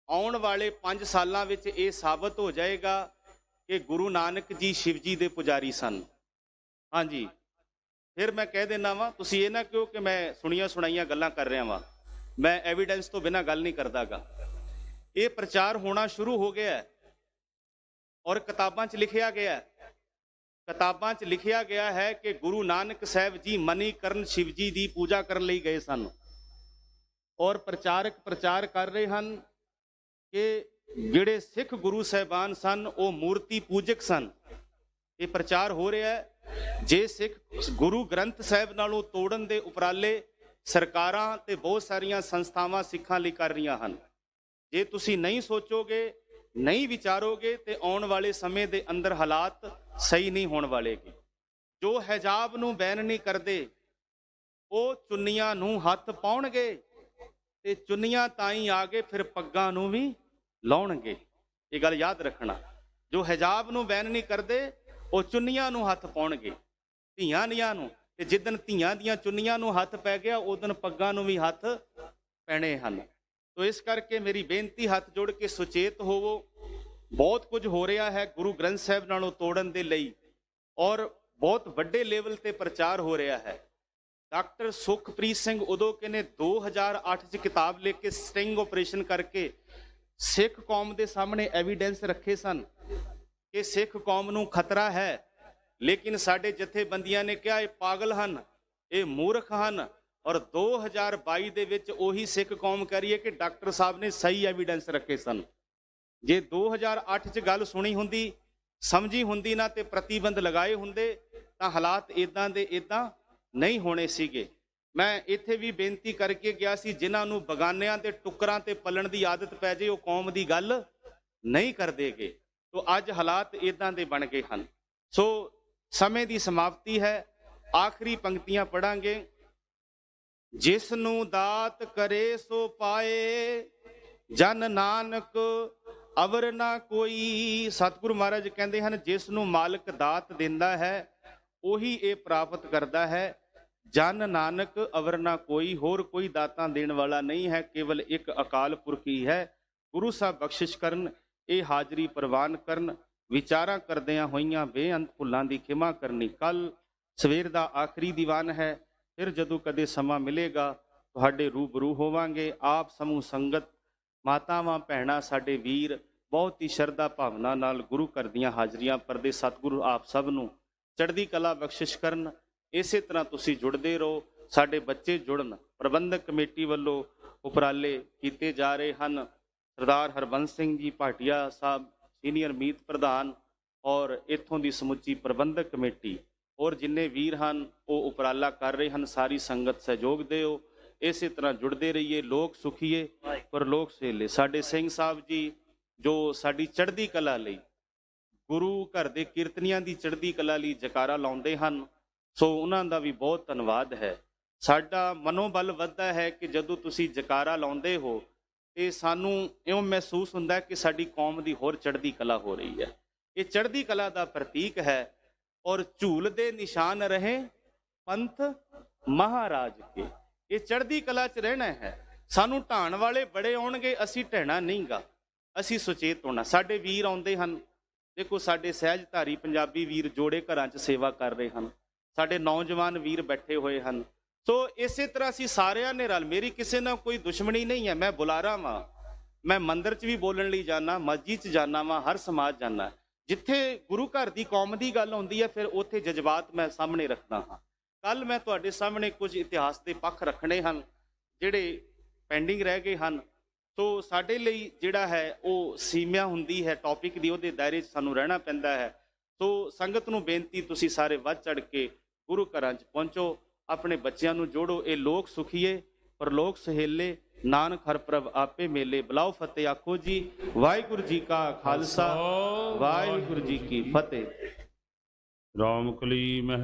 ਆਉਣ ਵਾਲੇ 5 ਸਾਲਾਂ ਵਿੱਚ ਇਹ ਸਾਬਤ ਹੋ ਜਾਏਗਾ ਕਿ ਗੁਰੂ ਨਾਨਕ ਜੀ ਸ਼ਿਵ ਜੀ ਦੇ ਪੁਜਾਰੀ ਸਨ। ਹਾਂਜੀ, ਫਿਰ ਮੈਂ ਕਹਿ ਦਿੰਦਾ ਵਾਂ, ਤੁਸੀਂ ਇਹ ਨਾ ਕਿਉਂ ਕਿ ਮੈਂ ਸੁਣੀਆਂ ਸੁਣਾਈਆਂ ਗੱਲਾਂ ਕਰ ਰਿਹਾ ਵਾਂ। ਮੈਂ ਐਵੀਡੈਂਸ ਤੋਂ ਬਿਨਾਂ ਗੱਲ ਨਹੀਂ ਕਰਦਾਗਾ। ਇਹ ਪ੍ਰਚਾਰ ਹੋਣਾ ਸ਼ੁਰੂ ਹੋ ਗਿਆ ਔਰ ਕਿਤਾਬਾਂ 'ਚ ਲਿਖਿਆ ਗਿਆ, ਕਿਤਾਬਾਂ 'ਚ ਲਿਖਿਆ ਗਿਆ ਹੈ ਕਿ ਗੁਰੂ ਨਾਨਕ ਸਾਹਿਬ ਜੀ ਮਨੀਕਰਨ ਸ਼ਿਵ ਜੀ ਦੀ ਪੂਜਾ ਕਰਨ ਲਈ ਗਏ ਸਨ। ਔਰ ਪ੍ਰਚਾਰਕ ਪ੍ਰਚਾਰ ਕਰ ਰਹੇ ਹਨ ਕਿ ਜਿਹੜੇ ਸਿੱਖ ਗੁਰੂ ਸਾਹਿਬਾਨ ਸਨ ਉਹ ਮੂਰਤੀ ਪੂਜਕ ਸਨ। ਇਹ ਪ੍ਰਚਾਰ ਹੋ ਰਿਹਾ ਹੈ। ਜੇ ਸਿੱਖ ਗੁਰੂ ਗ੍ਰੰਥ ਸਾਹਿਬ ਨਾਲੋਂ ਤੋੜਨ ਦੇ ਉਪਰਾਲੇ ਸਰਕਾਰਾਂ ਤੇ ਬਹੁਤ ਸਾਰੀਆਂ ਸੰਸਥਾਵਾਂ ਸਿੱਖਾਂ ਲਈ ਕਰ ਰਹੀਆਂ ਹਨ। ਜੇ ਤੁਸੀਂ ਨਹੀਂ ਸੋਚੋਗੇ, ਨਹੀਂ ਵਿਚਾਰੋਗੇ, ਤੇ ਆਉਣ ਵਾਲੇ ਸਮੇਂ ਦੇ ਅੰਦਰ ਹਾਲਾਤ ਸਹੀ ਨਹੀਂ ਹੋਣ ਵਾਲੇਗੇ। ਜੋ ਹਿਜਾਬ ਨੂੰ ਬੈਨ ਨਹੀਂ ਕਰਦੇ ਉਹ ਚੁੰਨੀਆਂ ਨੂੰ ਹੱਥ ਪਾਉਣਗੇ, ਤੇ ਚੁੰਨੀਆਂ ਤਾਈਂ ਆ ਕੇ ਫਿਰ ਪੱਗਾਂ ਨੂੰ ਵੀ ਲਾਉਣਗੇ। ਇਹ ਗੱਲ ਯਾਦ ਰੱਖਣਾ। ਜੋ ਹਿਜਾਬ ਨੂੰ ਬੈਨ ਨਹੀਂ ਕਰਦੇ ਉਹ ਚੁੰਨੀਆਂ ਨੂੰ ਹੱਥ ਪਾਉਣਗੇ, ਧੀਆਂ ਦੀਆਂ ਨੂੰ। ਤੇ ਜਿੱਦਣ ਧੀਆਂ ਦੀਆਂ ਚੁੰਨੀਆਂ ਨੂੰ ਹੱਥ ਪੈ ਗਿਆ ਉਦਣ ਪੱਗਾਂ ਨੂੰ ਵੀ ਹੱਥ ਪੈਣੇ ਹਨ। ਤੋ ਇਸ ਕਰਕੇ ਮੇਰੀ ਬੇਨਤੀ, ਹੱਥ ਜੋੜ ਕੇ ਸੁਚੇਤ ਹੋਵੋ। ਬਹੁਤ ਕੁਝ ਹੋ ਰਿਹਾ ਹੈ ਗੁਰੂ ਗ੍ਰੰਥ ਸਾਹਿਬ ਨਾਲੋਂ ਤੋੜਨ ਦੇ ਲਈ, ਔਰ ਬਹੁਤ ਵੱਡੇ ਲੈਵਲ ਤੇ ਪ੍ਰਚਾਰ ਹੋ ਰਿਹਾ ਹੈ। ਡਾਕਟਰ ਸੁਖਪ੍ਰੀਤ ਸਿੰਘ ਉਦੋਂ ਕਿਨੇ 2008 ਚ ਕਿਤਾਬ ਲਿਖ ਕੇ ਸਟਿੰਗ ਆਪਰੇਸ਼ਨ ਕਰਕੇ ਸਿੱਖ ਕੌਮ ਦੇ ਸਾਹਮਣੇ ਐਵੀਡੈਂਸ ਰੱਖੇ ਸਨ ਕਿ ਸਿੱਖ ਕੌਮ ਨੂੰ ਖਤਰਾ ਹੈ, ਲੇਕਿਨ ਸਾਡੇ ਜਥੇਬੰਦੀਆਂ ਨੇ ਕਿਹਾ ਇਹ ਪਾਗਲ ਹਨ, ਇਹ ਮੂਰਖ ਹਨ, ਔਰ 2022 ਦੇ ਵਿੱਚ ਉਹੀ ਸਿੱਖ ਕੌਮ ਕਰੀਏ ਕਿ ਡਾਕਟਰ ਸਾਹਿਬ ਨੇ ਸਹੀ ਐਵੀਡੈਂਸ ਰੱਖੇ ਸਨ। ਜੇ 2008 ਚ ਗੱਲ ਸੁਣੀ ਹੁੰਦੀ, ਸਮਝੀ ਹੁੰਦੀ ਨਾ ਤੇ ਪ੍ਰਤੀਬੰਧ ਲਗਾਏ ਹੁੰਦੇ ਤਾਂ ਹਾਲਾਤ ਇਦਾਂ ਦੇ ਇਦਾਂ ਨਹੀਂ ਹੋਣੇ ਸੀਗੇ। ਮੈਂ ਇੱਥੇ ਵੀ ਬੇਨਤੀ ਕਰਕੇ ਗਿਆ ਸੀ, ਜਿਨ੍ਹਾਂ ਨੂੰ ਬਗਾਨਿਆਂ ਦੇ ਟੁਕਰਾਂ ਤੇ ਪਲਣ ਦੀ ਆਦਤ ਪੈ ਜੇ ਉਹ ਕੌਮ ਦੀ ਗੱਲ ਨਹੀਂ ਕਰਦੇਗੇ। ਤੋ ਅੱਜ ਹਾਲਾਤ ਇਦਾਂ ਦੇ ਬਣ ਗਏ ਹਨ। ਸੋ ਸਮੇਂ ਦੀ ਸਮਾਪਤੀ ਹੈ, ਆਖਰੀ ਪੰਕਤੀਆਂ ਪੜਾਂਗੇ। ਜਿਸ ਨੂੰ ਦਾਤ ਕਰੇ ਸੋ ਪਾਏ, ਜਨ ਨਾਨਕ ਅਵਰ ਨਾ ਕੋਈ। ਸਤਿਗੁਰੂ ਮਹਾਰਾਜ ਕਹਿੰਦੇ ਹਨ, ਜਿਸ ਨੂੰ ਮਾਲਕ ਦਾਤ ਦਿੰਦਾ ਹੈ ਉਹੀ ਇਹ ਪ੍ਰਾਪਤ ਕਰਦਾ ਹੈ। ਜਨ ਨਾਨਕ ਅਵਰ ਨਾ ਕੋਈ, ਹੋਰ ਕੋਈ ਦਾਤਾਂ ਦੇਣ ਵਾਲਾ ਨਹੀਂ ਹੈ, ਕੇਵਲ ਇੱਕ ਅਕਾਲ ਪੁਰਖ ਹੀ ਹੈ। ਗੁਰੂ ਸਾਹਿਬ ਬਖਸ਼ਿਸ਼ ਕਰਨ, ਇਹ ਹਾਜ਼ਰੀ ਪ੍ਰਵਾਨ ਕਰਨ, ਵਿਚਾਰਾਂ ਕਰਦਿਆਂ ਹੋਈਆਂ ਬੇਅੰਤ ਭੁੱਲਾਂ ਦੀ ਖਿਮਾ ਕਰਨੀ। ਕੱਲ ਸਵੇਰ ਦਾ ਆਖਰੀ ਦੀਵਾਨ ਹੈ, ਫਿਰ ਜਦੋਂ ਕਦੇ ਸਮਾਂ ਮਿਲੇਗਾ ਤੁਹਾਡੇ ਰੂਬਰੂ ਹੋਵਾਂਗੇ। ਆਪ ਸਮੂਹ ਸੰਗਤ, ਮਾਤਾਵਾਂ ਭੈਣਾਂ, ਸਾਡੇ ਵੀਰ ਬਹੁਤ ਹੀ ਸ਼ਰਧਾ ਭਾਵਨਾ ਨਾਲ ਗੁਰੂ ਘਰ ਦੀਆਂ ਹਾਜ਼ਰੀਆਂ ਭਰਦੇ। ਸਤਿਗੁਰੂ ਆਪ ਸਭ ਨੂੰ ਚੜ੍ਹਦੀ ਕਲਾ ਬਖਸ਼ਿਸ਼ ਕਰਨ। ਇਸੇ ਤਰ੍ਹਾਂ ਤੁਸੀਂ ਜੁੜਦੇ ਰਹੋ, ਸਾਡੇ ਬੱਚੇ ਜੁੜਨ। ਪ੍ਰਬੰਧਕ ਕਮੇਟੀ ਵੱਲੋਂ ਉਪਰਾਲੇ ਕੀਤੇ ਜਾ ਰਹੇ ਹਨ। ਸਰਦਾਰ ਹਰਬੰਸ ਸਿੰਘ ਜੀ ਭਾਟੀਆ ਸਾਹਿਬ ਸੀਨੀਅਰ ਮੀਤ ਪ੍ਰਧਾਨ, ਔਰ ਇੱਥੋਂ ਦੀ ਸਮੁੱਚੀ ਪ੍ਰਬੰਧਕ ਕਮੇਟੀ ਔਰ ਜਿੰਨੇ ਵੀਰ ਹਨ ਉਹ ਉਪਰਾਲਾ ਕਰ ਰਹੇ ਹਨ। ਸਾਰੀ ਸੰਗਤ ਸਹਿਯੋਗ ਦਿਓ, ਇਸੇ ਤਰ੍ਹਾਂ ਜੁੜਦੇ ਰਹੀਏ। ਲੋਕ ਸੁਖੀਏ ਪਰ ਲੋਕ ਸਹੇਲੇ। ਸਾਡੇ ਸਿੰਘ ਸਾਹਿਬ ਜੀ ਜੋ ਸਾਡੀ ਚੜ੍ਹਦੀ ਕਲਾ ਲਈ, ਗੁਰੂ ਘਰ ਦੇ ਕੀਰਤਨੀਆਂ ਦੀ ਚੜ੍ਹਦੀ ਕਲਾ ਲਈ ਜਕਾਰਾ ਲਾਉਂਦੇ ਹਨ, ਸੋ ਉਹਨਾਂ ਦਾ ਵੀ ਬਹੁਤ ਧੰਨਵਾਦ ਹੈ। ਸਾਡਾ ਮਨੋਬਲ ਵੱਧਦਾ ਹੈ ਕਿ ਜਦੋਂ ਤੁਸੀਂ ਜਕਾਰਾ ਲਾਉਂਦੇ ਹੋ ਤੇ ਸਾਨੂੰ ਇਉਂ ਮਹਿਸੂਸ ਹੁੰਦਾ ਕਿ ਸਾਡੀ ਕੌਮ ਦੀ ਹੋਰ ਚੜ੍ਹਦੀ ਕਲਾ ਹੋ ਰਹੀ ਹੈ। ਇਹ ਚੜ੍ਹਦੀ ਕਲਾ ਦਾ ਪ੍ਰਤੀਕ ਹੈ। ਔਰ ਝੂਲ ਦੇ ਨਿਸ਼ਾਨ ਰਹੇ ਪੰਥ ਮਹਾਰਾਜ ਕੇ, ਇਹ ਚੜ੍ਹਦੀ ਕਲਾ 'ਚ ਰਹਿਣਾ ਹੈ। ਸਾਨੂੰ ਢਾਣ ਵਾਲੇ ਬੜੇ ਆਉਣਗੇ, ਅਸੀਂ ਢਹਿਣਾ ਨਹੀਂਗਾ, ਅਸੀਂ ਸੁਚੇਤ ਹੋਣਾ। ਸਾਡੇ ਵੀਰ ਆਉਂਦੇ ਹਨ, ਦੇਖੋ ਸਾਡੇ ਸਹਿਜਧਾਰੀ ਪੰਜਾਬੀ ਵੀਰ ਜੋੜੇ ਘਰਾਂ 'ਚ ਸੇਵਾ ਕਰ ਰਹੇ ਹਨ, ਸਾਡੇ ਨੌਜਵਾਨ ਵੀਰ ਬੈਠੇ ਹੋਏ ਹਨ। ਸੋ ਇਸੇ ਤਰ੍ਹਾਂ ਅਸੀਂ ਸਾਰਿਆਂ ਨੇ ਰਲ, ਮੇਰੀ ਕਿਸੇ ਨਾਲ ਕੋਈ ਦੁਸ਼ਮਣੀ ਨਹੀਂ ਹੈ। ਮੈਂ ਬੁਲਾਰਾ ਵਾਂ, ਮੈਂ ਮੰਦਿਰ 'ਚ ਵੀ ਬੋਲਣ ਲਈ ਜਾਣਾ, ਮਸਜਿਦ 'ਚ ਜਾਣਾ ਵਾਂ, ਹਰ ਸਮਾਜ ਜਾਣਾ। ਜਿੱਥੇ ਗੁਰੂ ਘਰ ਦੀ ਕੌਮ ਦੀ ਗੱਲ ਆਉਂਦੀ ਹੈ ਫਿਰ ਉੱਥੇ ਜਜ਼ਬਾਤ ਮੈਂ ਸਾਹਮਣੇ ਰੱਖਦਾ ਹਾਂ। ਕੱਲ ਮੈਂ ਤੁਹਾਡੇ ਸਾਹਮਣੇ ਕੁਝ ਇਤਿਹਾਸ ਦੇ ਪੱਖ ਰੱਖਣੇ ਹਨ ਜਿਹੜੇ ਪੈਂਡਿੰਗ ਰਹਿ ਗਏ ਹਨ। ਸੋ ਸਾਡੇ ਲਈ ਜਿਹੜਾ ਹੈ ਉਹ ਸੀਮਾ ਹੁੰਦੀ ਹੈ ਟੌਪਿਕ ਦੀ, ਉਹਦੇ ਦਾਇਰੇ 'ਚ ਸਾਨੂੰ ਰਹਿਣਾ ਪੈਂਦਾ ਹੈ। ਸੋ ਸੰਗਤ ਨੂੰ ਬੇਨਤੀ, ਤੁਸੀਂ ਸਾਰੇ ਵੱਧ ਚੜ੍ਹ ਕੇ ਗੁਰੂ ਘਰਾਂ 'ਚ ਪਹੁੰਚੋ, ਆਪਣੇ ਬੱਚਿਆਂ ਨੂੰ ਜੋੜੋ। ਇਹ ਲੋਕ ਸੁਖੀਏ ਪਰਲੋਕ ਸਹੇਲੇ, ਨਾਨਕ ਹਰ ਪ੍ਰਭ ਆਪੇ ਮੇਲੇ। ਬੁਲਾਓ ਫਤਿਹ ਆਖੋ ਜੀ। ਵਾਹਿਗੁਰੂ ਜੀ ਕਾ ਖਾਲਸਾ, ਵਾਹਿਗੁਰੂ ਜੀ ਕੀ ਫਤਿਹ। ਰਾਮ ਕਲੀ ਮਹਿ